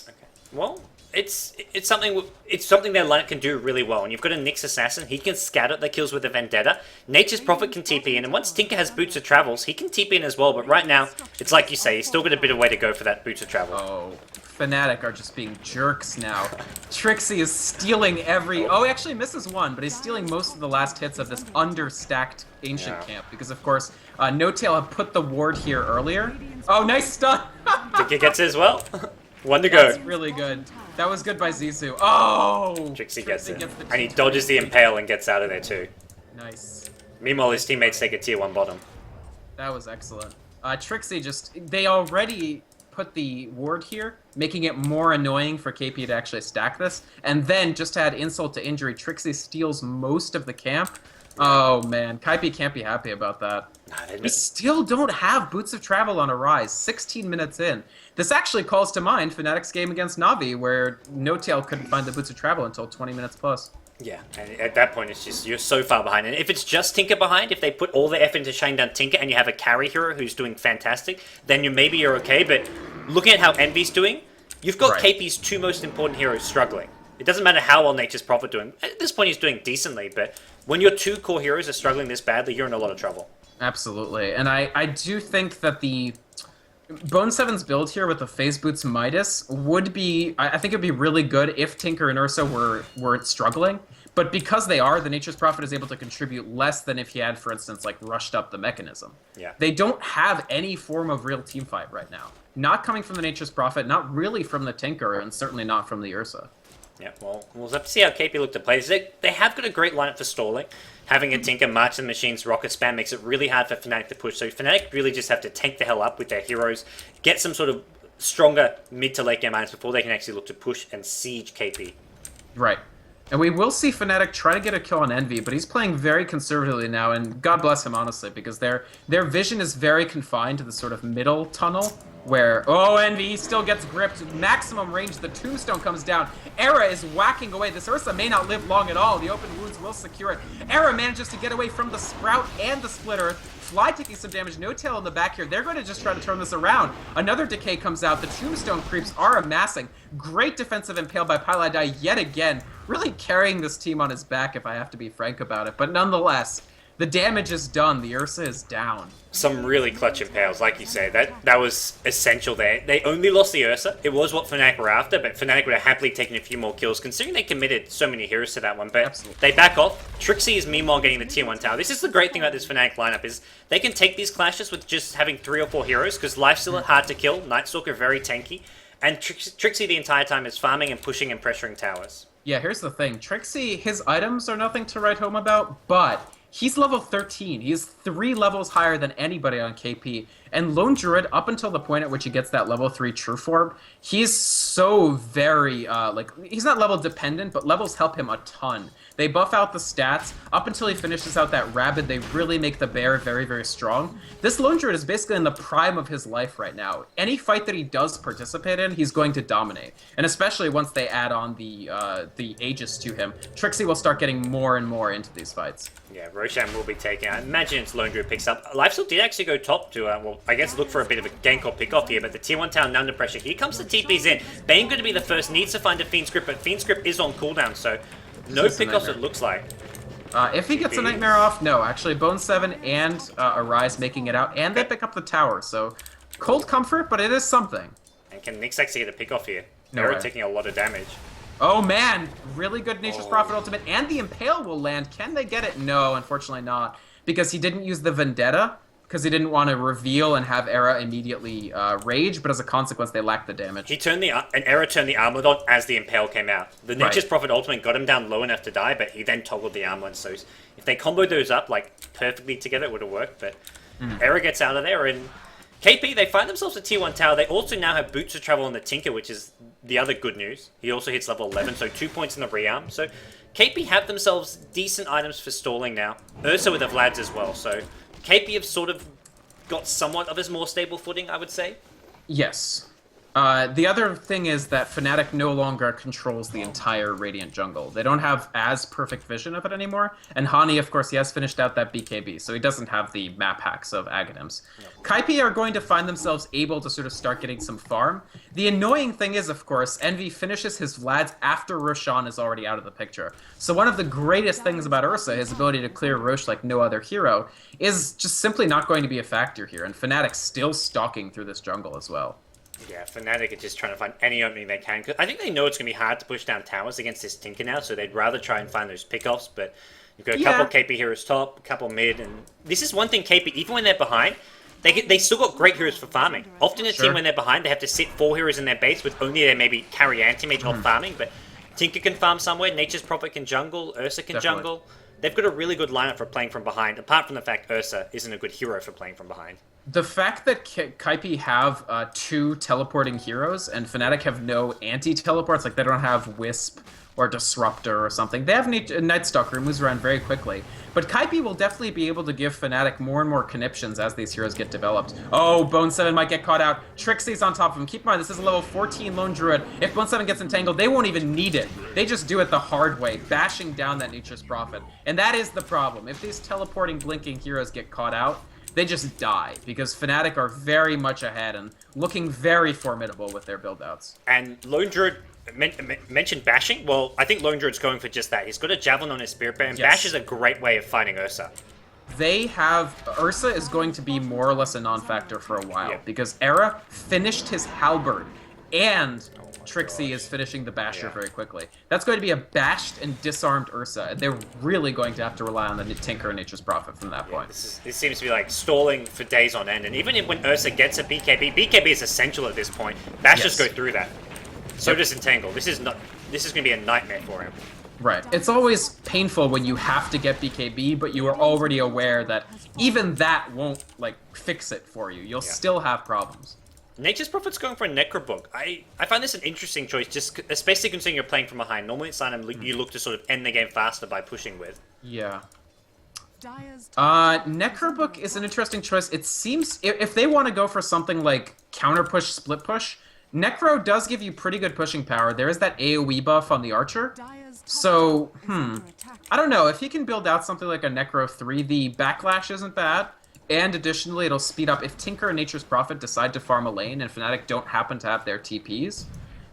Okay. Well, it's something their lineup can do really well. And you've got a Nyx Assassin. He can scatter the kills with a Vendetta. Nature's Prophet can TP in. And once Tinker has Boots of Travels, he can TP in as well. But right now, it's like you say, he's still got a bit of way to go for that Boots of Travel. Oh, Fnatic are just being jerks now. Trixie is stealing every... Oh, he actually misses one, but he's stealing most of the last hits of this understacked Ancient camp. Because, of course, No-Tail have put the ward here earlier. Oh, nice stun! Tinker gets it as well. One to go. That's really good. That was good by Zizou. Oh! Trixie gets it. And he dodges the Impale and gets out of there too. Nice. Meanwhile, his teammates take a tier 1 bottom. That was excellent. Trixie just... They already put the ward here, making it more annoying for KP to actually stack this. And then, just to add insult to injury, Trixie steals most of the camp. Oh, man. Kaipi can't be happy about that. We still don't have Boots of Travel on a rise, 16 minutes in. This actually calls to mind Fnatic's game against Na'Vi, where No-Tail couldn't find the Boots of Travel until 20 minutes plus. Yeah, and at that point, it's just, you're so far behind. And if it's just Tinker behind, if they put all the effort into shutting down Tinker and you have a carry hero who's doing fantastic, then maybe you're okay. But looking at how Envy's doing, you've got KP's two most important heroes struggling. It doesn't matter how well Nature's Prophet doing. At this point, he's doing decently, but when your two core heroes are struggling this badly, you're in a lot of trouble. Absolutely. And I do think that the Bone 7's build here with the Phase Boots Midas would be... I think it would be really good if Tinker and Ursa weren't struggling. But because they are, the Nature's Prophet is able to contribute less than if he had, for instance, like rushed up the mechanism. Yeah. They don't have any form of real teamfight right now. Not coming from the Nature's Prophet, not really from the Tinker, and certainly not from the Ursa. Yeah, well, we'll have to see how KP look to play. They have got a great lineup for stalling. Having a Tinker, March of the Machines, Rocket Spam makes it really hard for Fnatic to push. So Fnatic really just have to tank the hell up with their heroes, get some sort of stronger mid to late game items before they can actually look to push and siege KP. Right. And we will see Fnatic try to get a kill on Envy, but he's playing very conservatively now, and God bless him, honestly, because their vision is very confined to the sort of middle tunnel, where, oh, Envy, he still gets gripped. Maximum range, the tombstone comes down. Era is whacking away. This Ursa may not live long at all. The open wounds will secure it. Era manages to get away from the Sprout and the Splitter. Fly taking some damage, no tail in the back here. They're going to just try to turn this around. Another decay comes out. The tombstone creeps are amassing. Great defensive impale by Pylai yet again. Really carrying this team on his back, if I have to be frank about it. But nonetheless, the damage is done. The Ursa is down. Some really clutch impales, like you say. That was essential there. They only lost the Ursa. It was what Fnatic were after, but Fnatic would have happily taken a few more kills, considering they committed so many heroes to that one. But Absolutely. They back off. Trixie is meanwhile getting the tier 1 tower. This is the great thing about this Fnatic lineup, is they can take these clashes with just having 3 or 4 heroes, because Lifestealer hard to kill, Nightstalker very tanky, and Trixie the entire time is farming and pushing and pressuring towers. Yeah, here's the thing. Trixie, his items are nothing to write home about, but he's level 13. He's 3 levels higher than anybody on KP. And Lone Druid, up until the point at which he gets that level 3 True Form, he's so very, he's not level dependent, but levels help him a ton. They buff out the stats. Up until he finishes out that Rabid, they really make the bear very, very strong. This Lone Druid is basically in the prime of his life right now. Any fight that he does participate in, he's going to dominate. And especially once they add on the Aegis to him, Trixie will start getting more and more into these fights. Yeah, Roshan will be taken. I imagine it's Lone Druid picks up. Lifesteal did actually go top to, I guess look for a bit of a gank or pick off here, but the tier 1 town under pressure. Here comes the TPs in. Bane going to be the first, needs to find a Fiend's Grip, but Fiend's Grip is on cooldown, so no pick-offs it looks like. If he gets a Nightmare off, no. Actually, Bone 7 and Arise making it out, and they pick up the tower, so cold comfort, but it is something. And can Nyx actually get a pick-off here? No They're way. taking a lot of damage. Oh man, really good Nature's Prophet ultimate, and the Impale will land. Can they get it? No, unfortunately not, because he didn't use the Vendetta, because he didn't want to reveal and have Era immediately rage, but as a consequence, they lacked the damage. He turned an Era turned the Armlet on as the Impale came out. The Nature's Prophet ultimate got him down low enough to die, but he then toggled the Armlet, so if they comboed those up like perfectly together, it would have worked, but Era gets out of there, and KP, they find themselves a tier 1 tower. They also now have Boots of Travel on the Tinker, which is the other good news. He also hits level 11, so 2 points in the rearm. So KP have themselves decent items for stalling now. Ursa with the Vlads as well, so KP have sort of got somewhat of a more stable footing, I would say. Yes. The other thing is that Fnatic no longer controls the entire Radiant jungle. They don't have as perfect vision of it anymore. And Hani, of course, he has finished out that BKB, so he doesn't have the map hacks of Aghanims. Kaipi are going to find themselves able to sort of start getting some farm. The annoying thing is, of course, Envy finishes his Vlads after Roshan is already out of the picture. So one of the greatest things about Ursa, his ability to clear Rosh like no other hero, is just simply not going to be a factor here. And Fnatic still stalking through this jungle as well. Yeah, Fnatic are just trying to find any opening they can. 'Cause I think they know it's going to be hard to push down towers against this Tinker now, so they'd rather try and find those pickoffs. But you've got a couple KP heroes top, a couple mid, and this is one thing KP, even when they're behind, they still got great heroes for farming. Often a team when they're behind, they have to sit 4 heroes in their base with only their maybe carry anti-mage off farming, but Tinker can farm somewhere, Nature's Prophet can jungle, Ursa can jungle. They've got a really good lineup for playing from behind, apart from the fact Ursa isn't a good hero for playing from behind. The fact that Kaipi have 2 teleporting heroes and Fnatic have no anti-teleports, like they don't have Wisp or Disruptor or something. They have Nightstalker who moves around very quickly. But Kaipi will definitely be able to give Fnatic more and more conniptions as these heroes get developed. Oh, Bone 7 might get caught out. Trixie's on top of him. Keep in mind, this is a level 14 Lone Druid. If Bone 7 gets entangled, they won't even need it. They just do it the hard way, bashing down that Nature's Prophet. And that is the problem. If these teleporting, blinking heroes get caught out, they just die, because Fnatic are very much ahead and looking very formidable with their build-outs. And Lone Druid mentioned bashing. Well, I think Lone Druid's going for just that. He's got a Javelin on his Spirit Bear, and Bash is a great way of fighting Ursa. They have... Ursa is going to be more or less a non-factor for a while, because Era finished his Halberd, and Trixie is finishing the Basher very quickly. That's going to be a bashed and disarmed Ursa, and they're really going to have to rely on the Tinker and Nature's Prophet from that point. This seems to be like stalling for days on end, and even when Ursa gets a BKB is essential at this point. Bashers go through that. So does Entangle. This is going to be a nightmare for him. Right. It's always painful when you have to get BKB, but you are already aware that even that won't, like, fix it for you. You'll still have problems. Nature's Prophet's going for a Necrobug. I find this an interesting choice, just especially considering you're playing from behind. Normally it's you look to sort of end the game faster by pushing with. Yeah. Necrobook is an interesting choice. It seems if they want to go for something like counter push, split push, Necro does give you pretty good pushing power. There is that AoE buff on the Archer. So, I don't know. If he can build out something like a Necro 3, the backlash isn't bad. And additionally, it'll speed up. If Tinker and Nature's Prophet decide to farm a lane and Fnatic don't happen to have their TPs,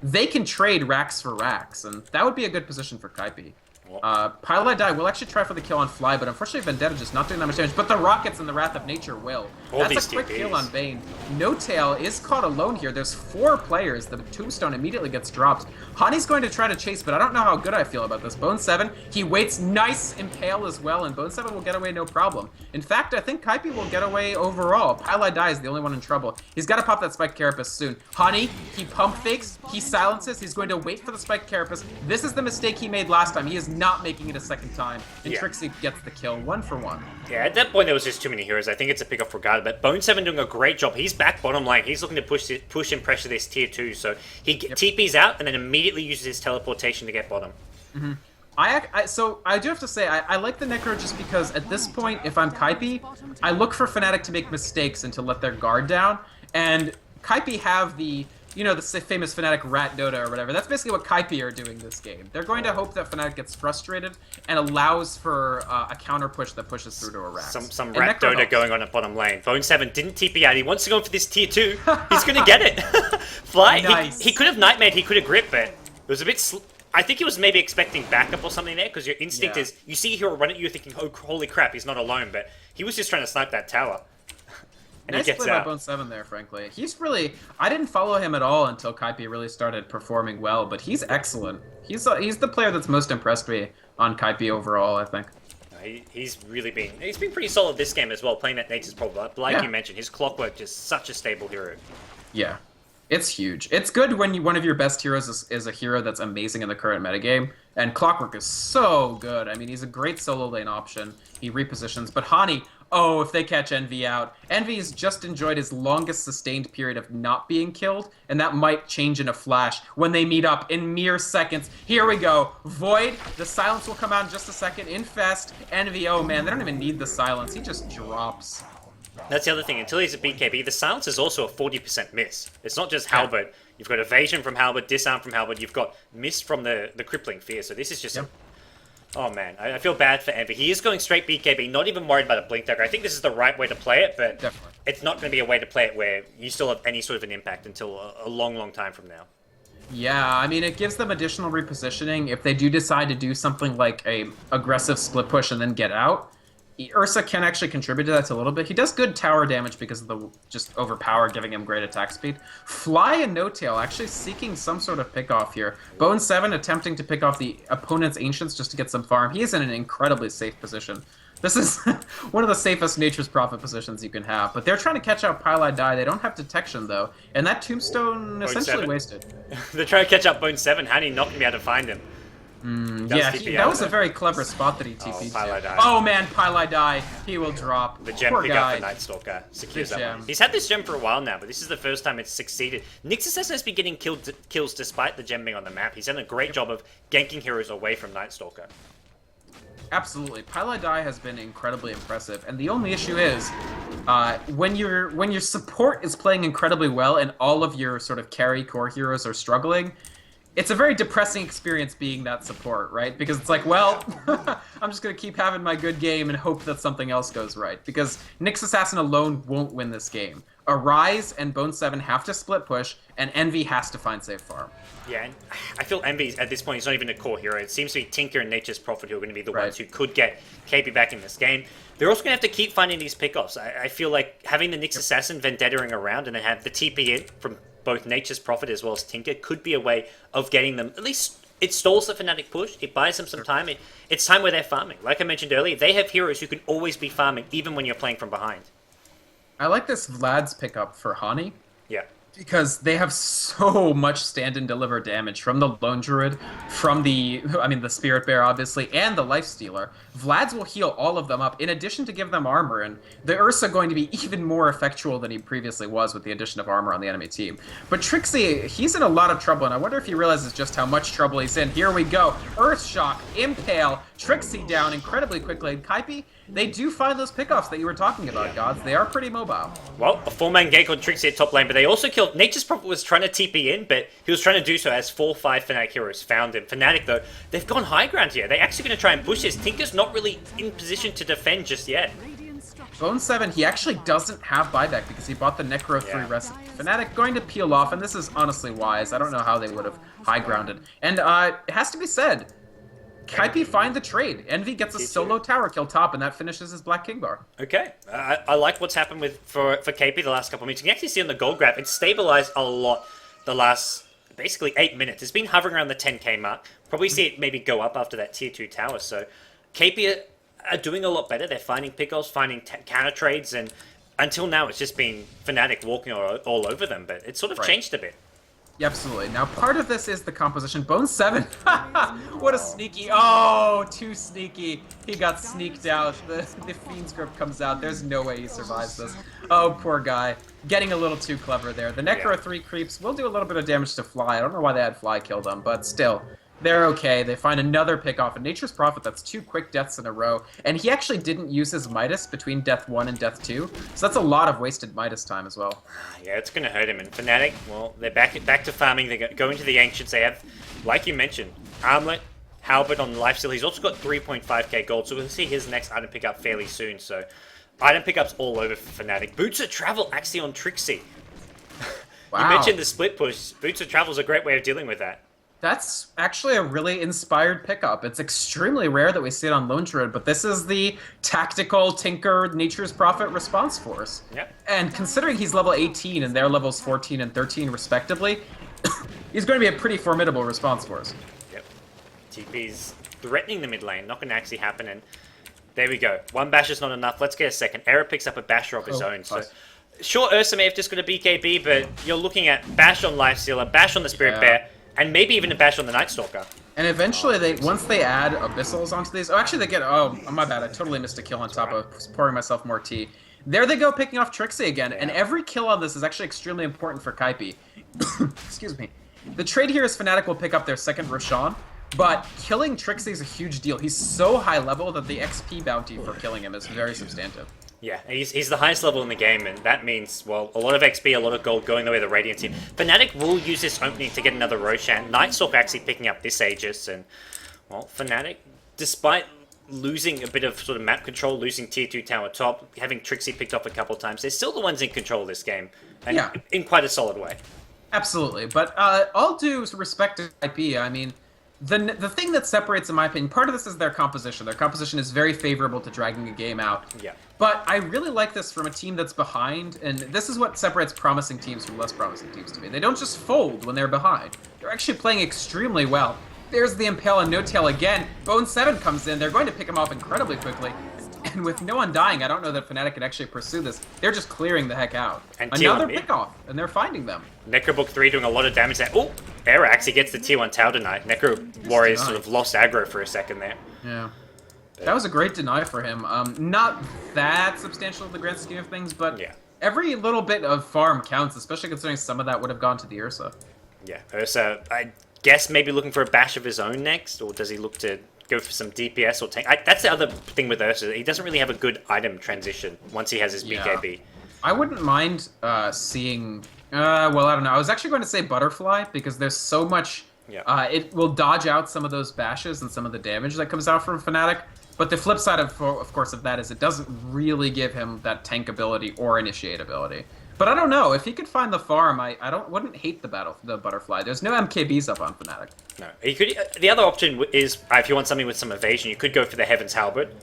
they can trade racks for racks. And that would be a good position for Kaipi. Pylai Die will actually try for the kill on Fly, but unfortunately Vendetta just not doing that much damage. But the Rockets and the Wrath of Nature will. That's a quick kill on Bane. No Tail is caught alone here. There's 4 players. The Tombstone immediately gets dropped. Hani's going to try to chase, but I don't know how good I feel about this. Bone 7, he waits. Nice Impale as well, and Bone 7 will get away no problem. In fact, I think Kaipi will get away overall. Pylai Die is the only one in trouble. He's got to pop that Spike Carapace soon. Hani, he pump fakes, he silences, he's going to wait for the Spike Carapace. This is the mistake he made last time. He is not making it a second time, and Trixie gets the kill 1 for 1. Yeah, at that point there was just too many heroes. I think it's a pick up for Guard, but Bone 7 doing a great job. He's back bottom lane. He's looking to push and pressure this tier 2, so he TP's out and then immediately uses his teleportation to get bottom. So I do have to say, I like the Necro just because at this point, if I'm Kaipi, I look for Fnatic to make mistakes and to let their guard down, and Kaipi have the the famous Fnatic Rat Dota or whatever. That's basically what Kaipi are doing this game. They're going to hope that Fnatic gets frustrated and allows for a counter push that pushes through to a Rax. Some Rat Dota going on at bottom lane. Bone 7 didn't TP out. He wants to go for this tier 2. He's going to get it. Fly. Nice. He could have Nightmare. He could have Grip, but it was a bit... I think he was maybe expecting backup or something there, because your instinct is... You see a hero run at you thinking, oh, holy crap, he's not alone, but he was just trying to snipe that tower. And nice play by Bone 7 there, frankly. He's really... I didn't follow him at all until Kaipi really started performing well, but he's excellent. He's the player that's most impressed me on Kaipi overall, I think. He's really been... He's been pretty solid this game as well, playing that Nature's Prophet. Like you mentioned, his Clockwork is such a stable hero. Yeah. It's huge. It's good when one of your best heroes is a hero that's amazing in the current metagame, and Clockwork is so good. I mean, he's a great solo lane option. He repositions, but Hani... Oh, if they catch Envy out. Envy's just enjoyed his longest sustained period of not being killed, and that might change in a flash when they meet up in mere seconds. Here we go. Void, the silence will come out in just a second. Infest, Envy, oh man, they don't even need the silence. He just drops. That's the other thing. Until he's a BKB, the silence is also a 40% miss. It's not just Halberd. You've got evasion from Halberd, disarm from Halberd. You've got miss from the crippling fear. So this is just... Oh man, I feel bad for Envy. He is going straight BKB, not even worried about a Blink Dagger. I think this is the right way to play it, but it's not going to be a way to play it where you still have any sort of an impact until a long, long time from now. Yeah, I mean, it gives them additional repositioning. If they do decide to do something like a aggressive split push and then get out, Ursa can actually contribute to that a little bit. He does good tower damage because of the just overpower, giving him great attack speed. Fly and No Tail actually seeking some sort of pick off here. Bone 7 attempting to pick off the opponent's Ancients just to get some farm. He is in an incredibly safe position. This is one of the safest Nature's Prophet positions you can have. But they're trying to catch out Pylai Die. They don't have detection, though. And that Tombstone essentially wasted. They're trying to catch out Bone 7. How do you not going to be able to find him? Yeah, that was a very clever spot that he TP'd to. Oh man, Pylai Die. He will drop. The gem pick up for Night Stalker. Secures that one. He's had this gem for a while now, but this is the first time it's succeeded. Nixus has been getting kills despite the gem being on the map. He's done a great job of ganking heroes away from Night Stalker. Absolutely. Pylai Die has been incredibly impressive, and the only issue is when your support is playing incredibly well and all of your sort of carry core heroes are struggling, it's a very depressing experience being that support, right? Because it's like, well, I'm just going to keep having my good game and hope that something else goes right. Because Nyx Assassin alone won't win this game. Arise and Bone 7 have to split push, and Envy has to find safe farm. Yeah, and I feel Envy, at this point, he's not even a core hero. It seems to be Tinker and Nature's Prophet who are going to be the ones who could get Kaipi back in this game. They're also going to have to keep finding these pickoffs. I feel like having the Nyx Assassin Vendettaing around and then have the TP in from both Nature's Prophet as well as Tinker could be a way of getting them, at least it stalls the Fnatic push, it buys them some time, it's time where they're farming. Like I mentioned earlier, they have heroes who can always be farming even when you're playing from behind. I like this Vlad's pickup for Hani. Yeah. Because they have so much stand and deliver damage from the Lone Druid, from the Spirit Bear, obviously, and the Life Stealer. Vlad's will heal all of them up, in addition to give them armor, and the Ursa going to be even more effectual than he previously was with the addition of armor on the enemy team. But Trixie, he's in a lot of trouble, and I wonder if he realizes just how much trouble he's in. Here we go. Earthshock, Impale, Trixie down incredibly quickly. And Kaipi, they do find those pickoffs that you were talking about, Gods. They are pretty mobile. Well, a 4-man gank on Trixie at top lane, but they also killed... Nature's Prophet was trying to TP in, but he was trying to do so as 4-5 Fnatic heroes found him. Fnatic, though, they've gone high ground here. They're actually going to try and push this. Tinker's not really in position to defend just yet. Bone 7, he actually doesn't have buyback because he bought the Necro 3 recipe. Fnatic going to peel off, and this is honestly wise. I don't know how they would have high grounded. And it has to be said, Kaipi find the trade. Envy gets a solo tower kill top, and that finishes his Black King bar. Okay, I like what's happened for Kaipi the last couple of minutes. You can actually see on the gold graph, it's stabilized a lot the last basically 8 minutes. It's been hovering around the 10k mark. Probably see it maybe go up after that tier 2 tower. So Kaipi are doing a lot better. They're finding pickoffs, finding counter trades, and until now it's just been Fnatic walking all over them. But it's sort of changed a bit. Yeah, absolutely. Now, part of this is the composition. Bone 7, what a sneaky, oh, too sneaky. He got sneaked out. The Fiend's Grip comes out. There's no way he survives this. Oh, poor guy. Getting a little too clever there. The Necro 3 creeps will do a little bit of damage to Fly. I don't know why they had Fly kill them, but still. They're okay. They find another pick-off. And Nature's Prophet, that's 2 quick deaths in a row. And he actually didn't use his Midas between death 1 and death 2. So that's a lot of wasted Midas time as well. Yeah, it's going to hurt him. And Fnatic, well, they're back to farming. They go into the Ancients. They have, like you mentioned, Armlet, Halberd on Lifesteal. He's also got 3.5k gold. So we'll see his next item pickup fairly soon. So item pickups all over for Fnatic. Boots of Travel actually on Trixie. Wow. You mentioned the split push. Boots of Travel is a great way of dealing with that. That's actually a really inspired pickup. It's extremely rare that we see it on Lone Druid, but this is the tactical Tinker Nature's Prophet response force. Yep. And considering he's level 18 and they're levels 14 and 13 respectively, he's going to be a pretty formidable response force. Yep. TP's threatening the mid lane, not going to actually happen, and there we go. One bash is not enough. Let's get a second. Era picks up a basher of his own. So, sure, Ursa may have just got a BKB, but you're looking at bash on Lifestealer, bash on the Spirit Bear, and maybe even a bash on the Night Stalker. And eventually, once they add Abyssals onto these... Oh, actually, they get... Oh, my bad. I totally missed a kill on top of pouring myself more tea. There they go, picking off Trixie again. And every kill on this is actually extremely important for Kaipi. Excuse me. The trade here is Fnatic will pick up their second Roshan, but killing Trixie is a huge deal. He's so high level that the XP bounty for killing him is very substantive. Yeah, he's the highest level in the game, and that means, well, a lot of XP, a lot of gold going the way of the Radiant team. Fnatic will use this opening to get another Roshan. Nightstalk actually picking up this Aegis, and, well, Fnatic, despite losing a bit of sort of map control, losing tier 2 tower top, having Trixie picked up a couple of times, they're still the ones in control of this game, and in quite a solid way. Absolutely, but all due respect to IP, I mean, the thing that separates, in my opinion, part of this is their composition. Their composition is very favorable to dragging a game out. Yeah. But I really like this from a team that's behind, and this is what separates promising teams from less promising teams to me. They don't just fold when they're behind. They're actually playing extremely well. There's the Impale and No Tail again. Bone 7 comes in. They're going to pick him off incredibly quickly. And with no Undying, I don't know that Fnatic can actually pursue this. They're just clearing the heck out. And another pick-off, and they're finding them. Necrobook 3 doing a lot of damage there. Oh, Era actually gets the tier 1 tower tonight. Necro Warriors sort of lost aggro for a second there. Yeah. That was a great deny for him. Not that substantial in the grand scheme of things, but every little bit of farm counts, especially considering some of that would have gone to the Ursa. Yeah, Ursa, I guess maybe looking for a bash of his own next, or does he look to go for some DPS or tank? That's the other thing with Ursa. He doesn't really have a good item transition once he has his BKB. I wouldn't mind seeing... well, I don't know. I was actually going to say Butterfly, because there's so much... it will dodge out some of those bashes and some of the damage that comes out from Fnatic. But the flip side, of course, of that is it doesn't really give him that tank ability or initiate ability. But I don't know. If he could find the farm, I wouldn't hate the Butterfly. There's no MKBs up on Fnatic. No. He could. The other option is, if you want something with some evasion, you could go for the Heaven's Halberd.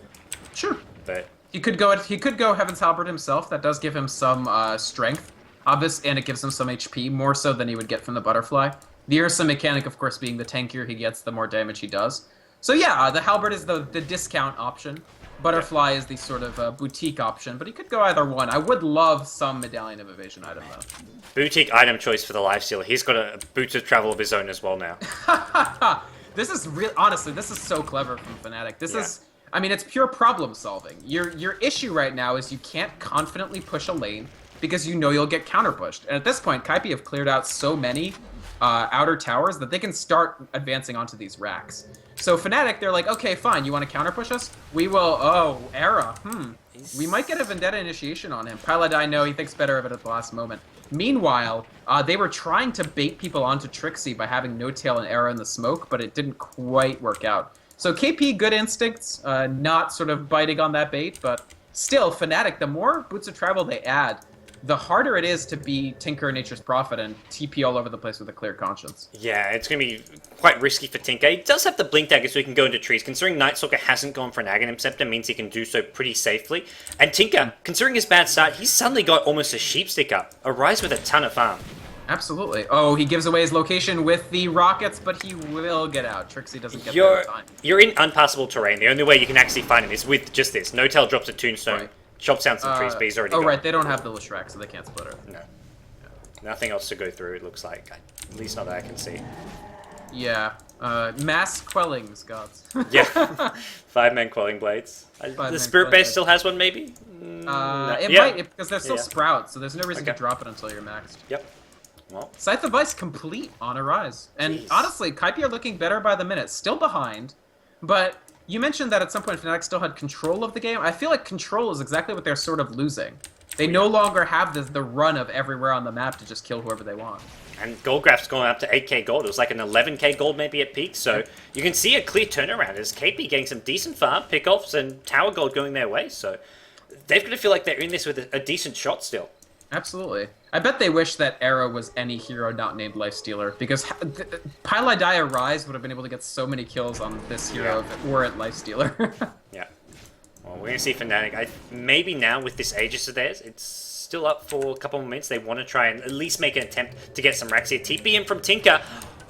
Sure. But he could go Heaven's Halberd himself. That does give him some strength, obvious, and it gives him some HP, more so than he would get from the Butterfly. The Ursa mechanic, of course, being the tankier he gets, the more damage he does. So yeah, the Halberd is the discount option. Butterfly is the sort of boutique option, but he could go either one. I would love some Medallion of Evasion item, though. Boutique item choice for the Lifestealer. He's got a boots of travel of his own as well now. This is real. Honestly, this is so clever from Fnatic. This is, I mean, it's pure problem solving. Your issue right now is you can't confidently push a lane because you know you'll get counter pushed. And at this point, Kaipi have cleared out so many outer towers that they can start advancing onto these racks. So Fnatic, they're like, okay, fine, you want to counter push us? We will. Oh, Era. We might get a Vendetta initiation on him. Paladin, no, he thinks better of it at the last moment. Meanwhile, they were trying to bait people onto Trixie by having No Tail and Era in the smoke, but it didn't quite work out. So KP, good instincts, not sort of biting on that bait, but still, Fnatic, the more Boots of Travel they add, the harder it is to be Tinker Nature's Prophet and TP all over the place with a clear conscience. Yeah, it's going to be quite risky for Tinker. He does have the Blink Dagger so he can go into trees. Considering Night Stalker hasn't gone for an Aghanim Scepter means he can do so pretty safely. And Tinker, considering his bad start, he's suddenly got almost a sheep stick up. A Rise with a ton of farm. Absolutely. Oh, he gives away his location with the rockets, but he will get out. Trixie doesn't get there in time. You're in unpassable terrain. The only way you can actually find him is with just this. No Tail drops a Tombstone. Right. Chops down some trees, but he's already gone. Right, they don't have the Leshrac, so they can't split her. No. Nothing else to go through, it looks like. At least not that I can see. Yeah. Mass Quellings, gods. Yeah. 5-man Quelling Blades. The Spirit Base still has one, maybe? It might, because they're still Sprouts, so there's no reason to drop it until you're maxed. Yep. Well. Scythe of Vice complete on a Rise. And honestly, Kaipi are looking better by the minute. Still behind, but you mentioned that at some point Fnatic still had control of the game. I feel like control is exactly what they're sort of losing. They no longer have the run of everywhere on the map to just kill whoever they want. And gold graph's going up to 8k gold. It was like an 11k gold maybe at peak. So you can see a clear turnaround as KP getting some decent farm, pickoffs, and tower gold going their way. So they've got to feel like they're in this with a decent shot still. Absolutely. I bet they wish that Era was any hero not named Lifestealer, because Paladin Rise would have been able to get so many kills on this hero if it weren't Lifestealer. Yeah. Well, we're going to see Fnatic. Maybe now with this Aegis of theirs, it's still up for a couple more minutes. They want to try and at least make an attempt to get some racks here. TP in from Tinker.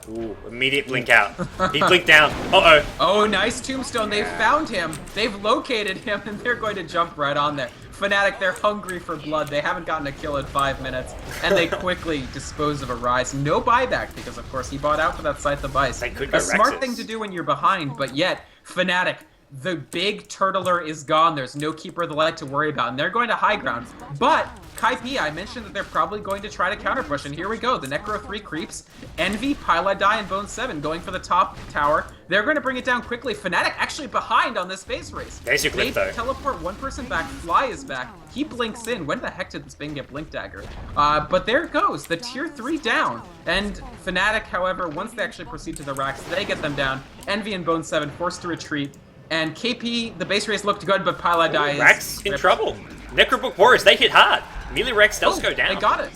Ooh, immediate blink out. He blinked down. Uh-oh. Oh, nice tombstone. They've found him. They've located him, and they're going to jump right on there. Fnatic, they're hungry for blood. They haven't gotten a kill in 5 minutes, and they quickly dispose of a Rise. No buyback, because, of course, he bought out for that Scythe of Vice. A smart thing to do when you're behind, but yet, Fnatic, the big turtler is gone. There's no Keeper of the Light to worry about, and they're going to high ground. But Kaipi, I mentioned that they're probably going to try to counter push, and here we go. The Necro 3 creeps. Envy, Paladin, and Bone 7 going for the top tower. They're going to bring it down quickly. Fnatic actually behind on this space race. There's your clip, though. They teleport one person back. Fly is back. He blinks in. When the heck did this Bing get Blink Dagger? But there it goes. The tier 3 down. And Fnatic, however, once they actually proceed to the racks, they get them down. Envy and Bone 7 forced to retreat. And KP, the base race looked good, but Paladin is... Rex in trouble. Necrobook Warriors, they hit hard. Melee Rex does go down. They got it.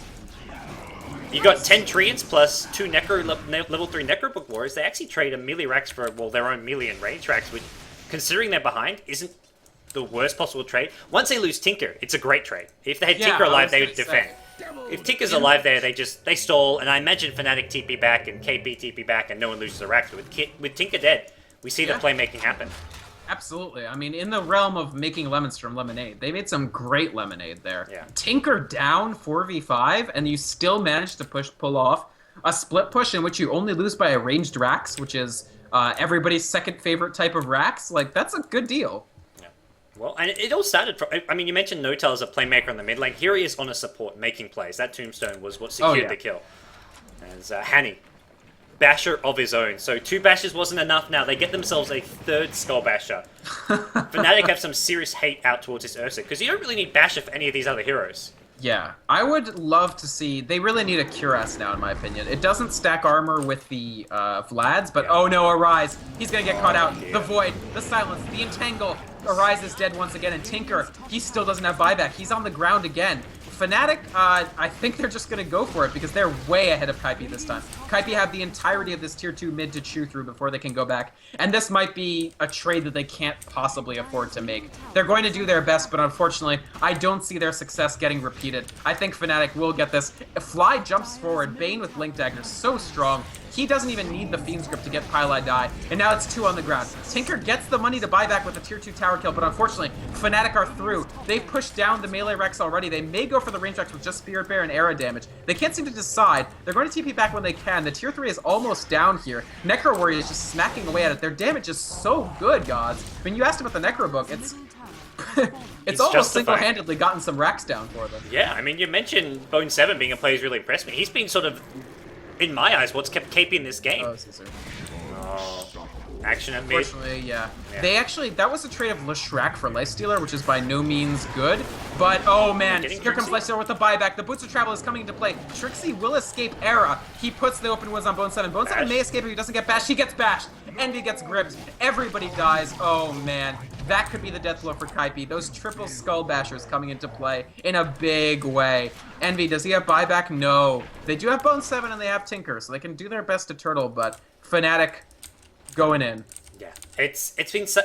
You got 10 Treants plus 2 level 3 Necrobook Warriors. They actually trade a melee Rex for, well, their own melee and range Rex, which, considering they're behind, isn't the worst possible trade. Once they lose Tinker, it's a great trade. If they had Tinker alive, they would defend. If Tinker's alive there, they stall, and I imagine Fnatic TP back and KP TP back, and no one loses a Rex. But with Tinker dead, we see the playmaking happen. Absolutely. I mean, in the realm of making lemons from lemonade, they made some great lemonade there. Yeah. Tinker down 4v5, and you still managed to pull off a split push in which you only lose by a ranged Rax, which is everybody's second favorite type of Rax. Like, that's a good deal. Yeah. Well, and it all started from... I mean, you mentioned No-Tail as a playmaker on the mid lane. Here he is on a support, making plays. That Tombstone was what secured the kill. As Hanny... Basher of his own. So 2 Bashers wasn't enough now. They get themselves a 3rd Skull Basher. Fnatic have some serious hate out towards this Ursa, because you don't really need Basher for any of these other heroes. Yeah, I would love to see... They really need a Cuirass now, in my opinion. It doesn't stack armor with the Vlads, but oh no, Arise. He's going to get caught out. Yeah. The Void, the Silence, the Entangle. Arise is dead once again, and Tinker, he still doesn't have buyback. He's on the ground again. Fnatic, I think they're just going to go for it because they're way ahead of Kaipi this time. Kaipi have the entirety of this tier 2 mid to chew through before they can go back. And this might be a trade that they can't possibly afford to make. They're going to do their best, but unfortunately, I don't see their success getting repeated. I think Fnatic will get this. Fly jumps forward. Bane with Blink Dagger, so strong. He doesn't even need the Fiend's Grip to get Pile Die, and now it's 2 on the ground. Tinker gets the money to buy back with a tier 2 tower kill, but unfortunately, Fnatic are through. They pushed down the melee Rex already. They may go for the range Rex with just Spirit Bear and Era damage. They can't seem to decide. They're going to TP back when they can. The tier 3 is almost down here. Necro Warrior is just smacking away at it. Their damage is so good, gods. When you asked about the Necro book, it's it's almost single-handedly gotten some racks down for them. Yeah, I mean, you mentioned Bone 7 being a player who's really impressed me. He's been sort of, in my eyes, what's kept Kaipi in this game. Oh, Caesar. Oh, action at mid. Unfortunately, yeah. They actually, that was a trade of Leshrac for Lifestealer, which is by no means good. But, oh man, here comes Lifestealer with the buyback. The Boots of Travel is coming into play. Trixie will escape Era. He puts the open woods on Bone 7. Bone 7 may escape if he doesn't get bashed. He gets bashed. Envy gets gripped. Everybody dies. Oh man. That could be the death blow for Kaipi. Those triple skull bashers coming into play in a big way. Envy, does he have buyback? No. They do have Bone 7 and they have Tinker, so they can do their best to turtle, but Fnatic going in. Yeah, it's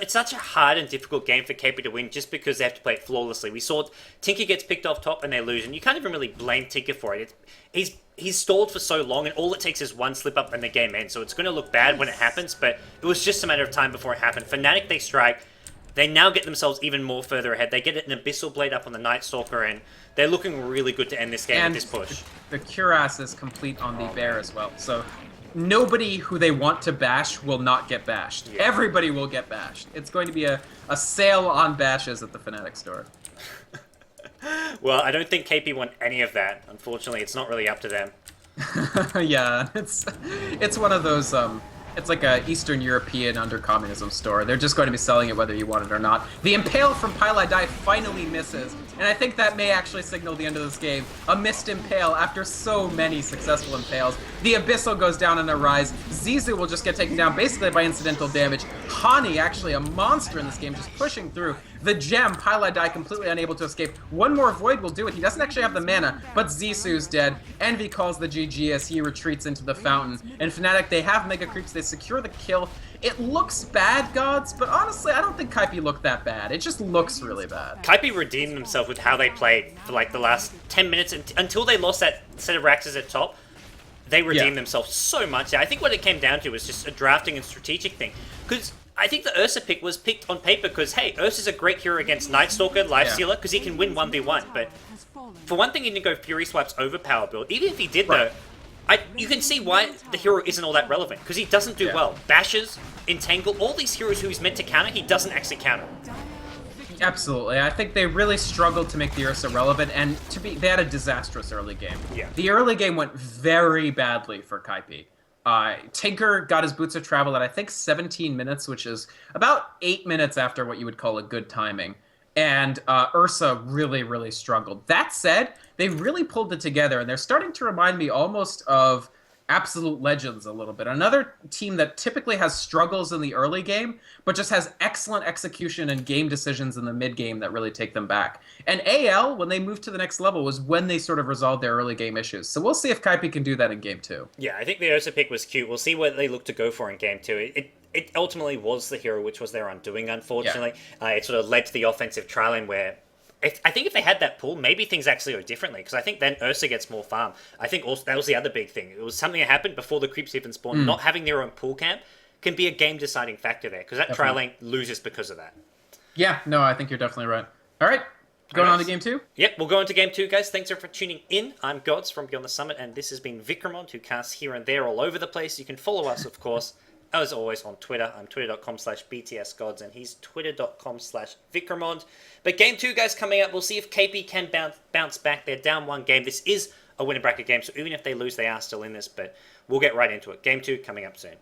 such a hard and difficult game for Kaipi to win just because they have to play it flawlessly. We saw Tinker gets picked off top and they lose, and you can't even really blame Tinker for it. He's stalled for so long, and all it takes is one slip up and the game ends. So it's going to look bad when it happens, but it was just a matter of time before it happened. Fnatic, they strike. They now get themselves even more further ahead. They get an Abyssal Blade up on the Night Stalker, and they're looking really good to end this game with this push. The Cuirass is complete on the Bear as well, so nobody who they want to bash will not get bashed. Yeah. Everybody will get bashed. It's going to be a sale on bashes at the Fnatic store. Well, I don't think KP want any of that. Unfortunately, it's not really up to them. Yeah, it's one of those it's like a Eastern European under communism store. They're just going to be selling it whether you want it or not. The Impale from Pile Die finally misses, and I think that may actually signal the end of this game. A missed Impale after so many successful Impales. The Abyssal goes down in a rise. Zizu will just get taken down basically by incidental damage. Hani, actually a monster in this game, just pushing through. The Gem, Pile Die completely unable to escape. One more Void will do it. He doesn't actually have the mana, but Zisu's dead. Envy calls the GG as he retreats into the fountain. And Fnatic, they have Mega Creeps. They secure the kill. It looks bad, gods, but honestly, I don't think Kaipi looked that bad. It just looks really bad. Kaipi redeemed themselves with how they played for like the last 10 minutes until they lost that set of Raxes at top. They redeemed themselves so much. I think what it came down to was just a drafting and strategic thing. Because I think the Ursa pick was picked on paper because, hey, Ursa's a great hero against Night Stalker, Lifestealer, because he can win 1v1. But for one thing, he didn't go Fury Swipes over Power Build. Even if he did, though, you can see why the hero isn't all that relevant, because he doesn't do well. Bashes, Entangle, all these heroes who he's meant to counter, he doesn't actually counter. Absolutely. I think they really struggled to make the Ursa relevant, and they had a disastrous early game. Yeah. The early game went very badly for Kaipi. Tinker got his Boots of Travel at, I think, 17 minutes, which is about 8 minutes after what you would call a good timing. And Ursa really, really struggled. That said, they really pulled it together, and they're starting to remind me almost of Absolute Legends a little bit. Another team that typically has struggles in the early game, but just has excellent execution and game decisions in the mid-game that really take them back. And AL, when they moved to the next level, was when they sort of resolved their early game issues. So we'll see if Kaipi can do that in Game 2. Yeah, I think the Ursa pick was cute. We'll see what they look to go for in Game 2. It ultimately was the hero, which was their undoing, unfortunately. Yeah. It sort of led to the offensive trial-in where I think if they had that pull, maybe things actually go differently, because I think then Ursa gets more farm. I think also that was the other big thing. It was something that happened before the creeps even spawned. Not having their own pull camp can be a game-deciding factor there, because that trial lane loses because of that. Yeah, no, I think you're definitely right. All right, going on to Game 2? Yep, we'll go on to Game 2, guys. Thanks for tuning in. I'm Gods from Beyond the Summit, and this has been Vikramond, who casts here and there all over the place. You can follow us, of course, as always, on Twitter. I'm twitter.com/btsgods, and he's twitter.com/Vikramond. But Game 2, guys, coming up. We'll see if KP can bounce back. They're down one game. This is a winner bracket game, so even if they lose, they are still in this, but we'll get right into it. Game 2 coming up soon.